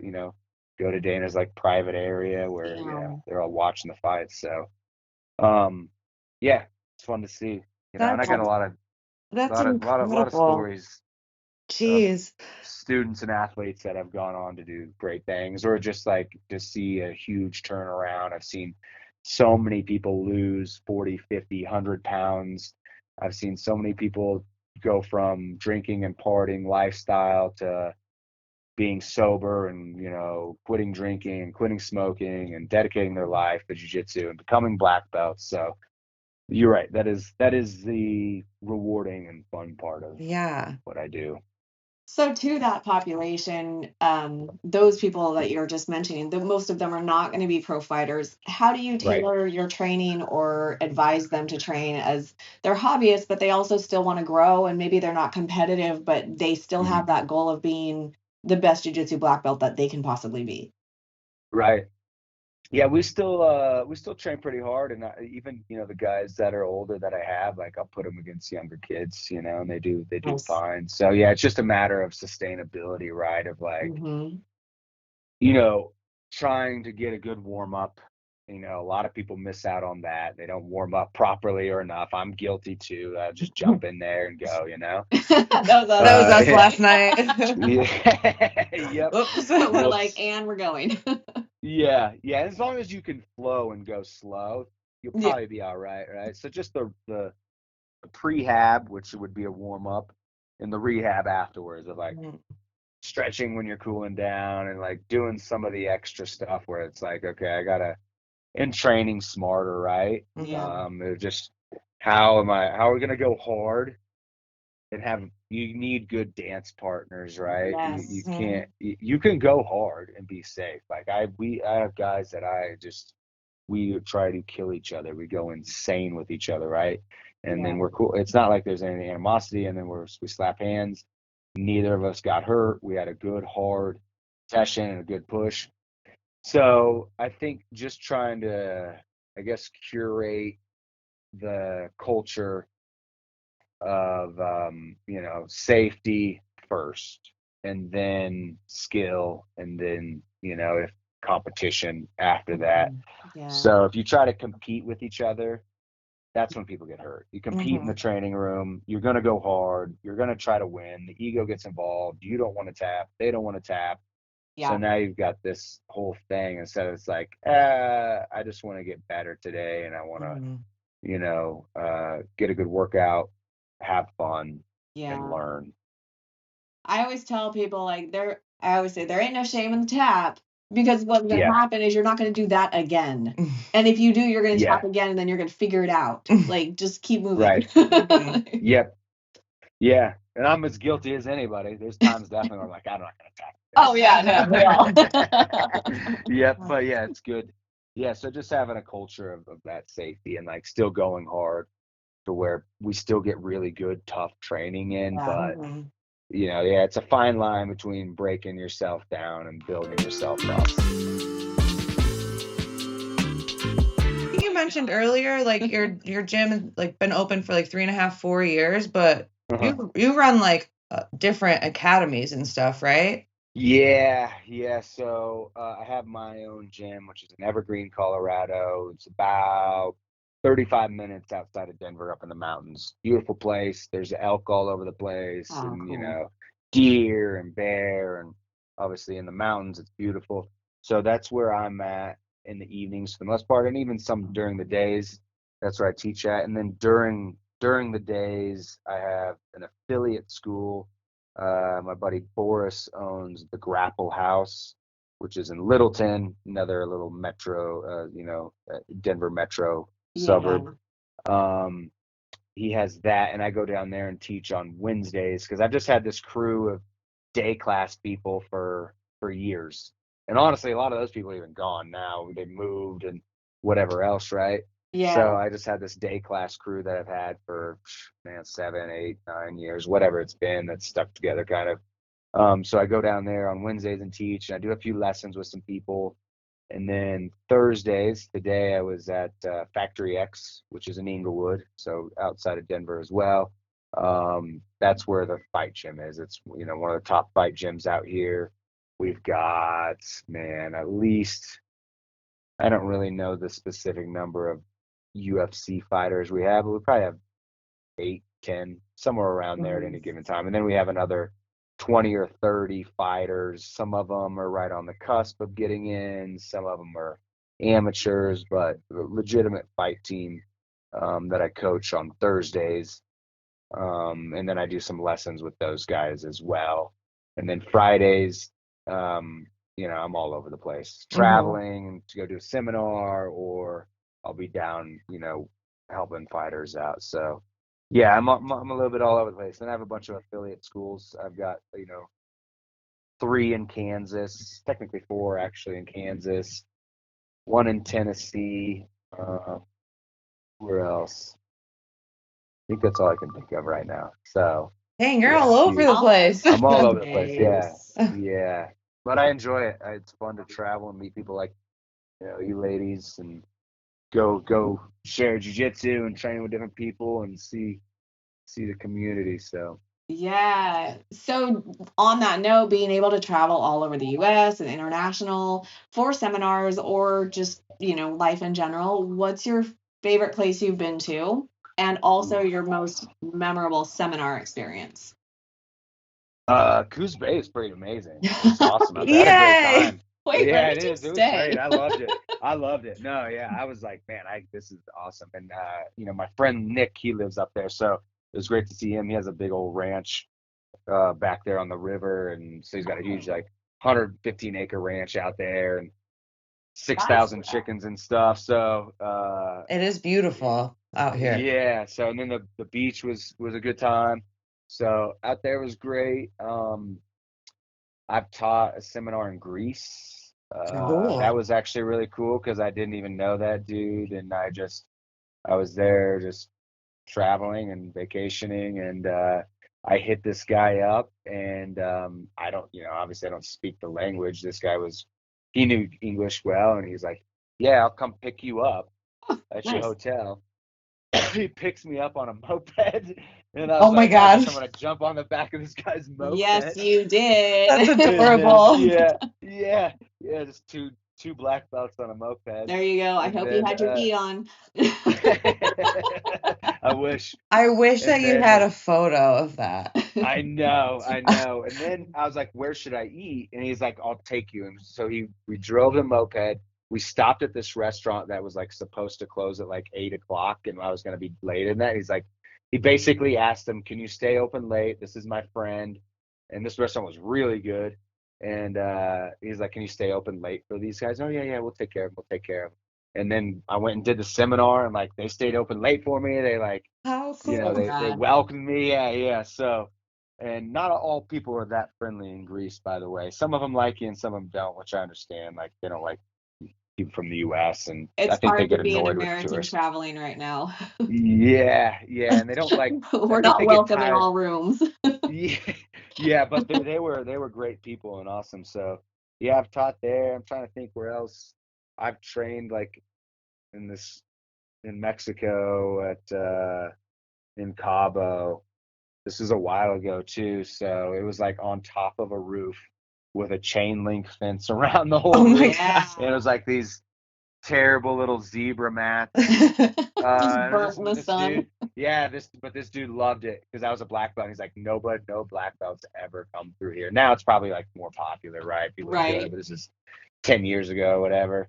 go to Dana's like private area where, Yeah. they're all watching the fights. So, yeah, it's fun to see, and I got a lot of That's lot of incredible. stories of Jeez. students and athletes that have gone on to do great things, or just like to see a huge turnaround. I've seen so many people lose 40, 50, 100 pounds. I've seen so many people go from drinking and partying lifestyle to being sober and, quitting drinking and quitting smoking and dedicating their life to jiu-jitsu and becoming black belts. So you're right. That is the rewarding and fun part of Yeah. what I do. So to that population, those people that you're just mentioning, most of them are not going to be pro fighters. How do you Right. tailor your training or advise them to train as they're hobbyists, but they also still want to grow and maybe they're not competitive, but they still Mhm. have that goal of being the best jiu-jitsu black belt that they can possibly be? Right. Yeah, we still train pretty hard, and even the guys that are older that I have, like I'll put them against younger kids, and they do Nice. fine. So yeah, it's just a matter of sustainability, right? Of like, Mm-hmm. you know, trying to get a good warm up. A lot of people miss out on that. They don't warm up properly or enough. I'm guilty too. I just jump in there and go. That was That was us us. Yeah, last night. yeah, yep. Whoops. We're Whoops. like, and we're going. Yeah, yeah. As long as you can flow and go slow, you'll Yeah. probably be all right, right? So just the prehab, which would be a warm up, and the rehab afterwards of like Mhm. stretching when you're cooling down and like doing some of the extra stuff where it's like, okay, I gotta and training smarter, right? Yeah. They're just how are we gonna go hard and have you need good dance partners, right? You Yes. can't you can go hard and be safe. Like I have guys that we try to kill each other. We go insane with each other, right? And Yeah. then we're cool. It's not like there's any animosity, and then we slap hands. Neither of us got hurt. We had a good hard session and a good push. So I think just trying to, I guess, curate the culture of safety first, and then skill, and then if competition after that. Mhm. Yeah. So if you try to compete with each other, that's when people get hurt. You compete in the Mhm. training room, you're going to go hard, you're going to try to win, the ego gets involved, you don't want to tap, they don't want to tap. So Yeah. now you've got this whole thing. Instead of it's like, I just want to get better today, and I want to Mhm. get a good workout, have fun, and Yeah. learn. I always tell people like I always say there ain't no shame in the tap because what's going to Yeah, happen is you're not going to do that again. And if you do, you're going to yeah, tap again and then you're going to figure it out. Like just keep moving. right. Mhm. Yep, yeah. And I'm as guilty as anybody. There's times definitely where I'm like, I'm not Oh yeah, no, we all. gonna tap. Yep, but yeah, it's good. Yeah, so just having a culture of that safety and like still going hard to where we still get really good, tough training in, Yeah. but Mhm. yeah, it's a fine line between breaking yourself down and building yourself up. You mentioned earlier, like your gym has like been open for like 3.5, 4 years, but Uh-huh. you run like different academies and stuff, right? Yeah, yeah. So I have my own gym, which is in Evergreen, Colorado. It's about 35 minutes outside of Denver, up in the mountains. Beautiful place. There's elk all over the place, Oh, and cool. deer and bear, and obviously in the mountains, it's beautiful. So that's where I'm at in the evenings for the most part, and even some during the days. That's where I teach at, and then during the days, I have an affiliate school. My buddy Boris owns the Grapple House, which is in Littleton, another little metro, Denver metro suburb. Yeah. Um, he has that, and I go down there and teach on Wednesdays because I've just had this crew of day class people for years. And honestly, a lot of those people are even gone now. They moved and whatever else, right? So Yeah. I just had this day class crew that I've had for 7, 8, 9 years, whatever it's been, that's stuck together kind of. So I go down there on Wednesdays and teach, and I do a few lessons with some people. And then Thursdays, today I was at Factory X, which is in Inglewood, so outside of Denver as well. That's where the fight gym is. It's one of the top fight gyms out here. We've got, man, at least I don't really know the specific number of UFC fighters we have, but we probably have 8, 10 somewhere around there at any given time. And then we have another 20 or 30 fighters. Some of them are right on the cusp of getting in. Some of them are amateurs, but a legitimate fight team that I coach on Thursdays. And then I do some lessons with those guys as well. And then Fridays, I'm all over the place, traveling to go do a seminar, or I'll be down, helping fighters out. So yeah, I'm a little bit all over the place. And I have a bunch of affiliate schools. I've got, 3 in Kansas, technically 4 actually in Kansas, 1 in Tennessee. Where else? I think that's all I can think of right now. So Dang, you're yeah, all over the place. I'm all over the place. Yeah. Nice. Yeah. But I enjoy it. It's fun to travel and meet people like, you ladies, and go share jiu-jitsu and train with different people and see the community. So Yeah. So on that note, being able to travel all over the US and international for seminars or just, life in general, what's your favorite place you've been to? And also your most memorable seminar experience? Coos Bay is pretty amazing. It's awesome. I've had a great Yay! time. Wait, Yeah, where it did you is. It was stay? great. I loved it. I loved it. No, yeah, I was like, man, this is awesome. And my friend Nick, he lives up there, so it was great to see him. He has a big old ranch back there on the river, and so he's got a huge 115-acre ranch out there, and 6,000 chickens and stuff. So It is beautiful out here. yeah. So and then the beach was a good time. So out there was great. I've taught a seminar in Greece. Cool. That was actually really cool because I didn't even know that dude, and I was there just traveling and vacationing, and I hit this guy up, and I don't, obviously I don't speak the language. He knew English well, and he's like, "Yeah, I'll come pick you up at your Nice. hotel." He picks me up on a moped, and I was Oh my like, I guess I'm God. gonna jump on the back of this guy's moped. Yes, you did. That's And then, adorable. yeah, just two black belts on a moped. There you go. I And hope you then, had your gi on. I wish. I wish that And you then had a photo of that. I know. And then I was like, where should I eat? And he's like, I'll take you. And so we drove the moped. We stopped at this restaurant that was supposed to close at 8 o'clock, and I was gonna be late in that. He basically asked him, can you stay open late? This is my friend. And this restaurant was really good. And he's like, can you stay open late for these guys? Oh yeah, we'll take care of them. And then I went and did the seminar, and they stayed open late for me. They How cool. they welcomed me. Yeah. So, and not all people are that friendly in Greece, by the way. Some of them like you and some of them don't, which I understand. They don't like people from the US, and It's I think they hard get to be an annoyed with American tourists. traveling right now. Yeah, and they don't I We're think not they get welcome in tired. all rooms. Yeah, but they were great people and awesome. So yeah, I've taught there. I'm trying to think where else I've trained in Mexico in Cabo. This is a while ago too, so it was on top of a roof with a chain link fence around the whole Oh my roof. Yeah. And it was these terrible little zebra mats. Just And burnt in the this sun. dude, this dude loved it because I was a black belt. He's like, no black belts ever come through here. Now it's probably more popular, right? People are doing Right. it, but this is 10 years ago, whatever.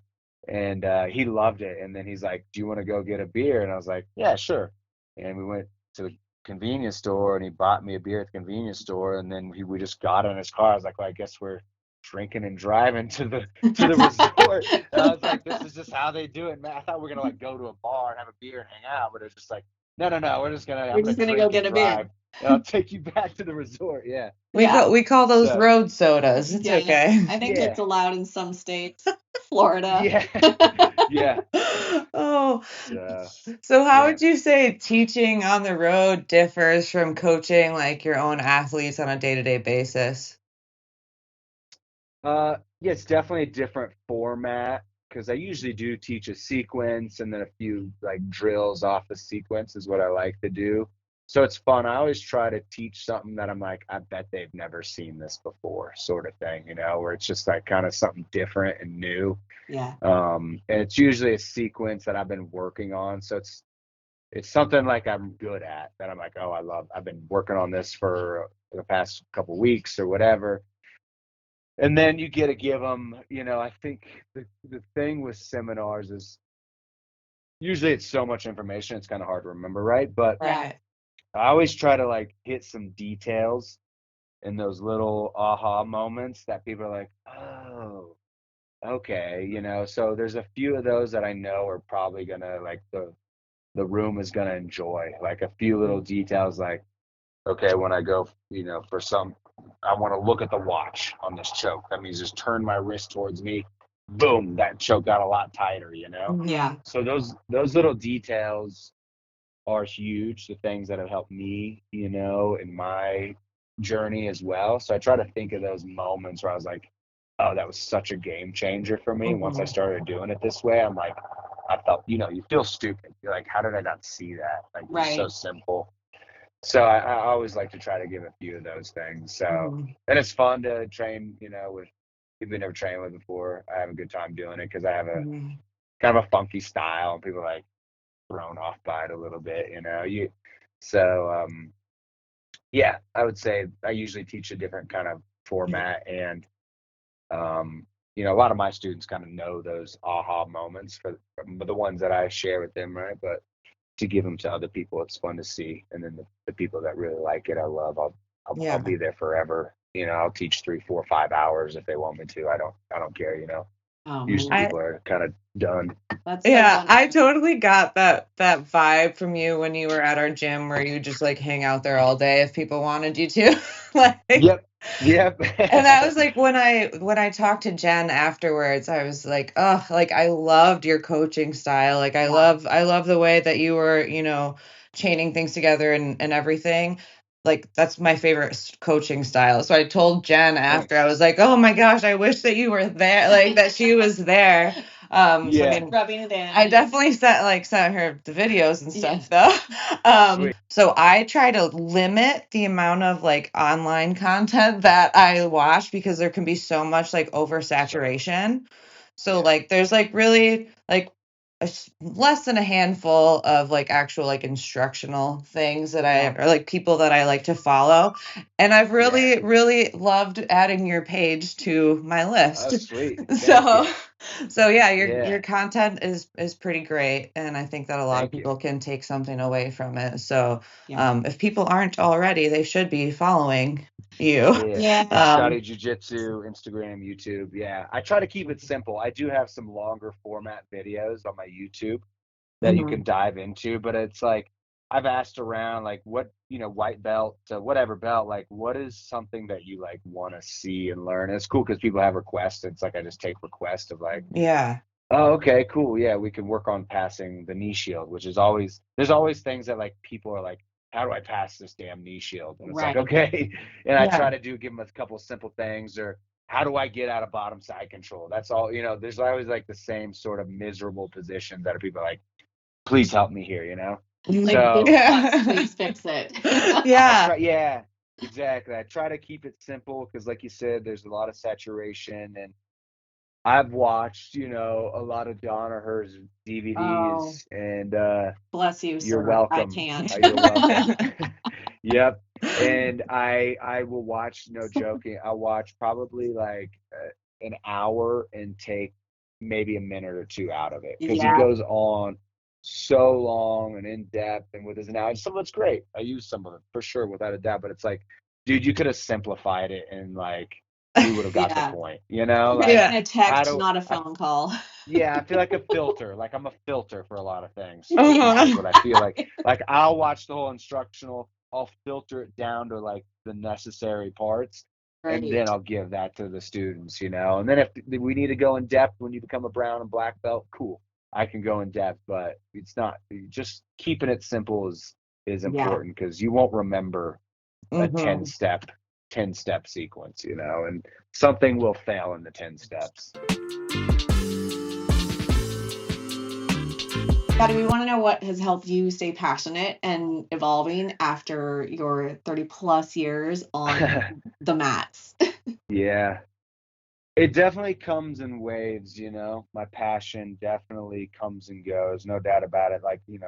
And he loved it. And then he's like, do you want to go get a beer? And I was like, yeah, sure. And we went to the convenience store, and he bought me a beer at the convenience store. And then we just got in his car. I was like, well, I guess we're drinking and driving to the resort. And I was like, this is just how they do it, man. I thought we were gonna go to a bar and have a beer and hang out, but it's just no, we're just gonna We're just gonna go get a beer. and I'll take you back to the resort. Yeah. We call those So- road sodas. It's Yeah, okay. I think Yeah. it's allowed in some states. Florida. Yeah. Yeah. Oh, So, so how yeah. would you say teaching on the road differs from coaching your own athletes on a day-to-day basis? Yeah, it's definitely a different format because I usually do teach a sequence and then a few drills off the sequence is what I like to do. So it's fun. I always try to teach something that I'm like, I bet they've never seen this before, sort of thing, where it's just kind of something different and new. Yeah. And it's usually a sequence that I've been working on. So it's something like I'm good at that. I'm like, oh, I've been working on this for the past couple weeks or whatever. And then you get to give them, I think the thing with seminars is usually it's so much information, it's kind of hard to remember, right? But Right. I always try to like hit some details in those little aha moments that people are like, oh, okay, so there's a few of those that I know are probably gonna like the room is gonna enjoy. Like a few little details like, okay, when I go, for some, I want to look at the watch on this choke. That means just turn my wrist towards me. Boom, that choke got a lot tighter. Yeah. So those little details are huge, the things that have helped me, in my journey as well. So I try to think of those moments where I was like, oh, that was such a game changer for me. Once I started doing it this way, I'm like, I felt, you feel stupid. You're like, how did I not see that? Like, it's so Right. simple. So I always like to try to give a few of those things. So, and it's fun to train, with people you never trained with before. I have a good time doing it because I have a kind of a funky style, and people are like thrown off by it a little bit, So, yeah, I would say I usually teach a different kind of format, and a lot of my students kind of know those aha moments from the ones that I share with them, right? But to give them to other people, it's fun to see. And then the people that really like it, I love. I'll be there forever. I'll teach 3, 4, 5 hours if they want me to. I don't care. Oh, Usually man. people are kind of done. That's so Yeah, I wonderful. totally got that vibe from you when you were at our gym where you just like hang out there all day if people wanted you to. Like, Yep. and that was like when I talked to Jen afterwards, I was like, oh, like I loved your coaching style. Like I love the way that you were, chaining things together and everything. Like that's my favorite coaching style. So I told Jen after, I was like, oh my gosh, I wish that you were there, like that she was there. So I mean, Rubbing it in. I definitely sent her the videos and stuff though. Sweet. So I try to limit the amount of like online content that I watch because there can be so much like oversaturation. So Yeah. like there's like really like less than a handful of like actual like instructional things that or like people that I like to follow. And I've really loved adding your page to my list. Oh, sweet. So Thank so yeah, you. your content is pretty great, and I think that a lot of Thank you. people can take something away from it. So Yeah. if people aren't already, they should be following you. Yeah. Scotty Jiu Jitsu, Instagram, YouTube. Yeah, I try to keep it simple. I do have some longer format videos on my YouTube that you can dive into, but it's like I've asked around, like, what, white belt to whatever belt, like, what is something that you like want to see and learn? And it's cool because people have requests. It's like I just take requests of like, Yeah. oh, okay, cool. Yeah, we can work on passing the knee shield, which is there's always things that like people are like, how do I pass this damn knee shield? And it's like, Right. okay. And I Yeah. try to give them a couple of simple things, or how do I get out of bottom side control? That's all, there's always like the same sort of miserable positions that are people like, please help me here, Like, So big bucks, please fix it. Yeah. yeah, exactly. I try to keep it simple because like you said, there's a lot of saturation, and I've watched, a lot of Danaher's DVDs, and Bless you, you're sir. I welcome. can't. You're welcome. Yep. And I will watch, no joking, I'll watch probably like an hour and take maybe a minute or two out of it because he Yeah. goes on so long and in depth and with his analogy. Some of it's great. I use some of it for sure, without a doubt. But it's like, dude, you could have simplified it and like we would have got Yeah. the point. You're Like, getting a how text, do not a I phone call. yeah, I feel like a filter. Like I'm a filter for a lot of things. Uh-huh. Is what I feel like. Like I'll watch the whole instructional. I'll filter it down to like the necessary parts, and then Right. I'll give that to the students. And then if we need to go in depth when you become a brown and black belt, cool, I can go in depth. But it's not just keeping it simple is Yeah. important because you won't remember a Mhm. 10-step sequence. And something will fail in the 10 steps. Scotty, we want to know what has helped you stay passionate and evolving after your 30 plus years on the mats. Yeah. It definitely comes in waves, My passion definitely comes and goes, no doubt about it. Like, in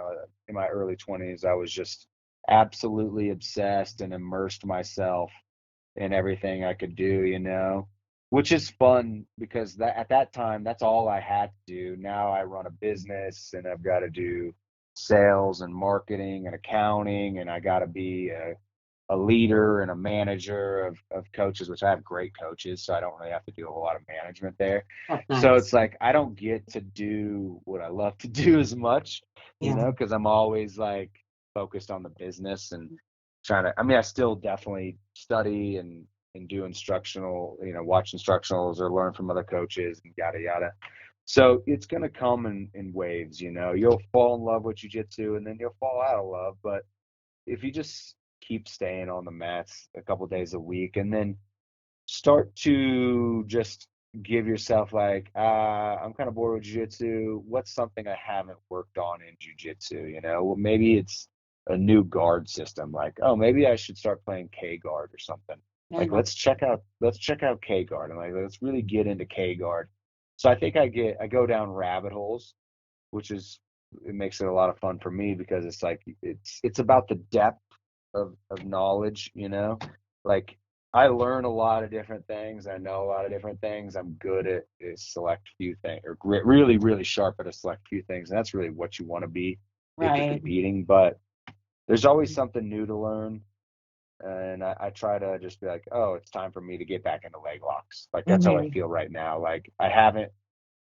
my early 20s, I was just absolutely obsessed and immersed myself in everything I could do, which is fun because at that time, that's all I had to do. Now I run a business and I've got to do sales and marketing and accounting, and I got to be a leader and a manager of coaches, which I have great coaches, so I don't really have to do a whole lot of management there. That's So nice. it's like I don't get to do what I love to do as much, Yeah. because I'm always like focused on the business and trying to. I mean, I still definitely study and do instructional, watch instructionals or learn from other coaches and yada yada. So it's gonna come in waves, You'll fall in love with jujitsu and then you'll fall out of love, but if you just keep staying on the mats a couple days a week and then start to just give yourself like, I'm kind of bored with jiu-jitsu. What's something I haven't worked on in jiu-jitsu? Well, maybe it's a new guard system. Like, oh, maybe I should start playing K guard or something. There you Like, go. let's check out K guard and like let's really get into K guard. So I think I go down rabbit holes, which is it makes it a lot of fun for me because it's like it's about the depth of knowledge, Like I learn a lot of different things. I know a lot of different things. I'm good at a select few things, or really, really sharp at a select few things. And that's really what you want to be if you're Right. competing. But there's always something new to learn. And I try to just be like, oh, it's time for me to get back into leg locks. Like that's how I Hmm. feel right now. Like I haven't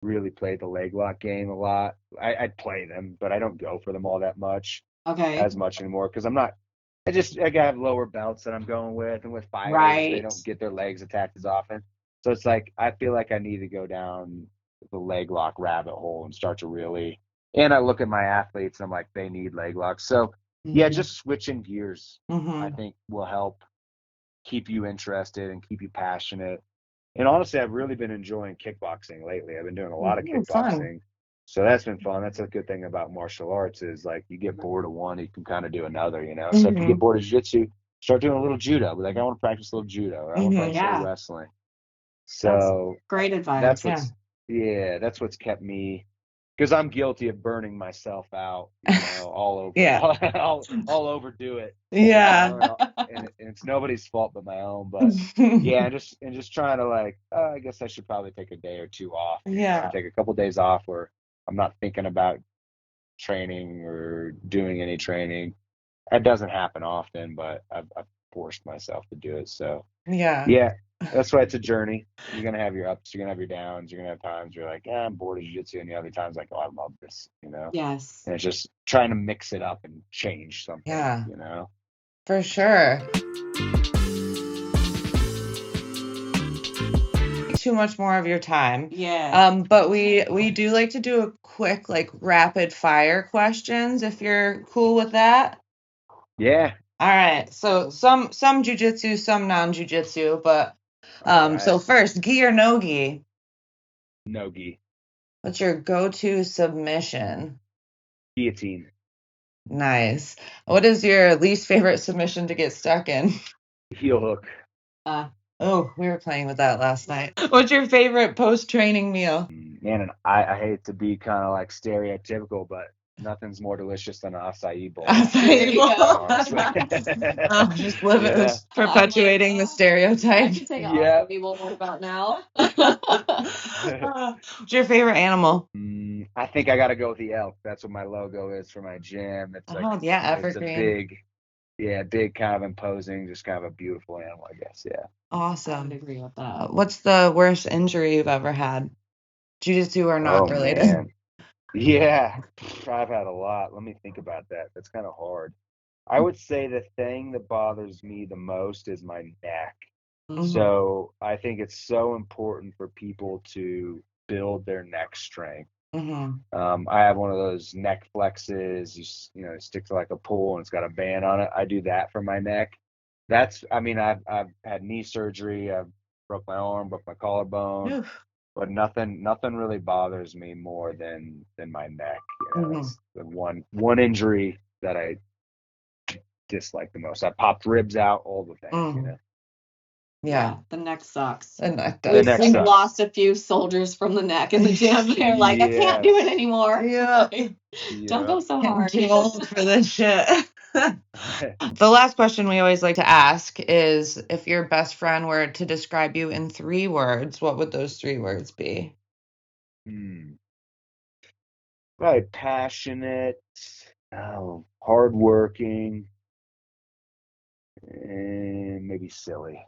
really played the leg lock game a lot. I play them, but I don't go for them all that much Okay. as much anymore because I'm not. I got lower belts that I'm going with, and with fighters, they Right. don't get their legs attacked as often. So it's like I feel like I need to go down the leg lock rabbit hole and start to really. And I look at my athletes and I'm like, they need leg locks. So yeah, Hmm. just switching gears, I Hmm. think will help keep you interested and keep you passionate. And honestly, I've really been enjoying kickboxing lately. I've been doing a lot of Oh, fun. kickboxing. So that's been fun. That's a good thing about martial arts is like you get bored of one, you can kind of do another. So if you get Hmm. bored of jiu-jitsu, start doing a little judo. Be like, I want to practice a little judo or I want to Hmm. practice a little Yeah. wrestling. That's So great that's advice. Yeah. what's yeah, that's what's kept me because I'm guilty of burning myself out, all over, Yeah. I'll overdo it, Yeah. and it's nobody's fault but my own. But yeah, and just trying to like, I guess I should probably take a day or two off, Yeah. and take a couple days off where I'm not thinking about training or doing any training. That doesn't happen often, but I've forced myself to do it. So Yeah. yeah, that's why it's a journey. You're gonna have your ups, you're gonna have your downs, you're gonna have times you're like, I'm bored of jiu-jitsu, and the other times like, oh, I love this. Yes. And it's just trying to mix it up and change Yeah. something. For sure. Too much more of your time. Yeah. But we do like to do a quick like rapid fire questions if you're cool with that. Yeah. All right. So some jujitsu, some non-jujitsu, but All right. so first, gi or no gi? No gi. What's your go-to submission? Guillotine. Nice. What is your least favorite submission to get stuck in? Heel hook. Oh, we were playing with that last night. What's your favorite post-training meal? Man, and I hate to be kind of like stereotypical, but nothing's more delicious than an acai bowl. Acai bowl. Honestly. Oh, just living, Yeah. perpetuating the stereotype. take an Yeah. acai bowl right about now. What's your favorite animal? I think I got to go with the elk. That's what my logo is for my gym. It's like Oh, yeah, it's a Evergreen. big kind of imposing, just kind of a beautiful animal, I guess. Yeah. I would agree with that. What's the worst injury you've ever had? Jiu-jitsu or not Oh related? man. Yeah. I've had a lot. Let me think about that. That's kind of hard. I would say the thing that bothers me the most is my neck. Mhm. So I think it's so important for people to build their neck strength. Mhm. I have one of those neck flexes. Stick to like a pole and it's got a band on it. I do that for my neck. I mean, I've had knee surgery. I've broke my arm, broke my collarbone, Oof. but nothing really bothers me more than my neck. Mhm. It's the one injury that I dislike the most. I popped ribs out, all the things. Mm. Yeah, the neck sucks. And that The does. neck We've sucks. lost a few soldiers from the neck in the gym. They're like, I can't do it Yes. anymore. Yeah. Like, don't go so Getting hard. too old for this shit. The last question we always like to ask is, if your best friend were to describe you in 3 words, what would those 3 words be? Probably passionate, hardworking, and maybe silly.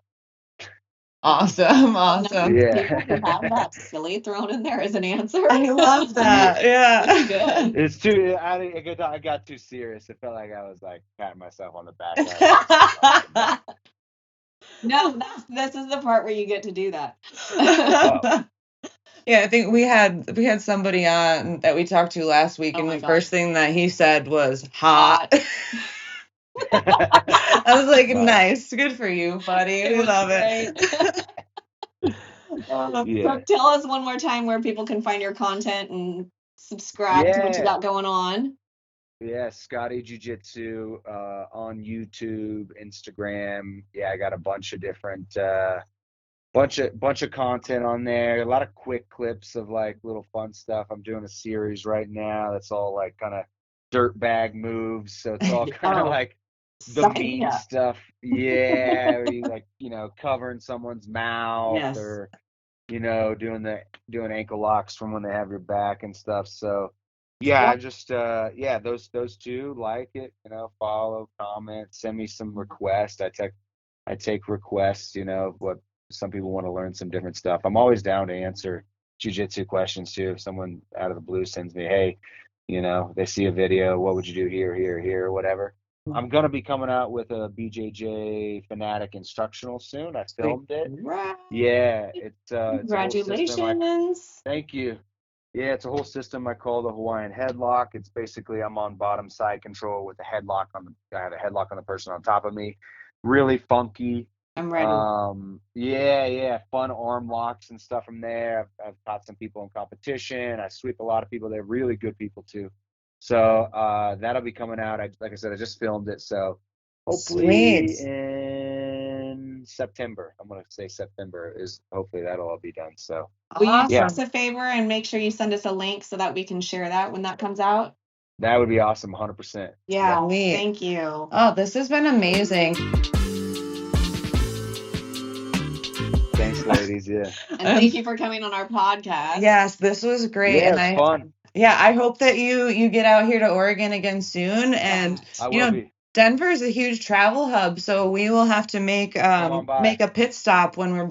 Awesome. Enough Awesome. people to Yeah. have that silly thrown in there as an answer. I love that. Yeah. That's good. It's too. I got too serious. It felt like I was like patting myself on the back. No, this is the part where you get to do that. Yeah, I think we had somebody on that we talked to last week, Oh and my the God. first thing that he said was hot. I was like, nice, good for you, buddy. It We was love great. it. Yeah. So tell us one more time where people can find your content and subscribe to what you Yeah. got going on. Yeah, Scotty Jiu Jitsu on YouTube, Instagram. Yeah, I got a bunch of different bunch of content on there. A lot of quick clips of like little fun stuff. I'm doing a series right now that's all like kind of dirt bag moves. So it's all kind of Oh, like the sign me mean up. stuff. Yeah, where you like, covering someone's mouth Yes. or doing ankle locks from when they have your back and stuff. So yeah, Yeah. I just those two, like it, follow, comment, send me some requests. I take requests, what some people want to learn some different stuff. I'm always down to answer jiu-jitsu questions too. If someone out of the blue sends me, hey, they see a video, what would you do here, or whatever. I'm gonna be coming out with a BJJ Fanatic instructional soon. I filmed it. Right. Yeah, it's a whole system. Congratulations. Thank you. Yeah, it's a whole system I call the Hawaiian headlock. It's basically I'm on bottom side control with a headlock I have a headlock on the person on top of me. Really funky. I'm ready. Yeah, fun arm locks and stuff from there. I've taught some people in competition. I sweep a lot of people. They're really good people too. So that'll be coming out. Like I said, I just filmed it. So hopefully Sweet. in September. I'm gonna say September is hopefully that'll all be done. So Will you do yeah. us a favor and make sure you send us a link so that we can share that when that comes out? That would be awesome, 100%. Yeah, Sweet. thank you. Oh, this has been amazing. Thanks, ladies. Yeah. And thank you for coming on our podcast. Yes, this was great. Yeah, And it's fun. Yeah, I hope that you get out here to Oregon again soon. And I will be. Denver is a huge travel hub, so we will have to make on by. make a pit stop when we're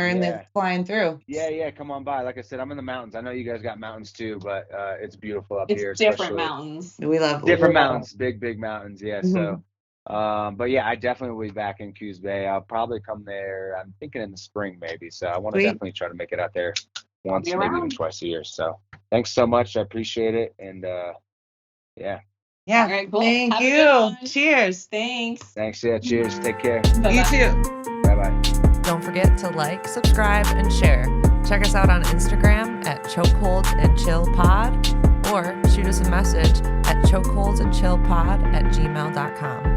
in the flying through. Yeah, come on by. Like I said, I'm in the mountains. I know you guys got mountains too, but it's beautiful up It's here. different mountains. We love Different we love mountains, big mountains. Yeah. Mhm. So, but yeah, I definitely will be back in Coos Bay. I'll probably come there. I'm thinking in the spring maybe. So I want to Sweet. definitely try to make it out there once, Be maybe even around. twice a year. So thanks so much. I appreciate it. And yeah. Yeah. All right, cool. Thank Have a good you. one. Cheers. Thanks. Thanks. Yeah. Cheers. Take care. You Bye-bye. too. Bye bye. Don't forget to like, subscribe, and share. Check us out on Instagram at chokeholdsandchillpod or shoot us a message at chokeholdsandchillpod@gmail.com.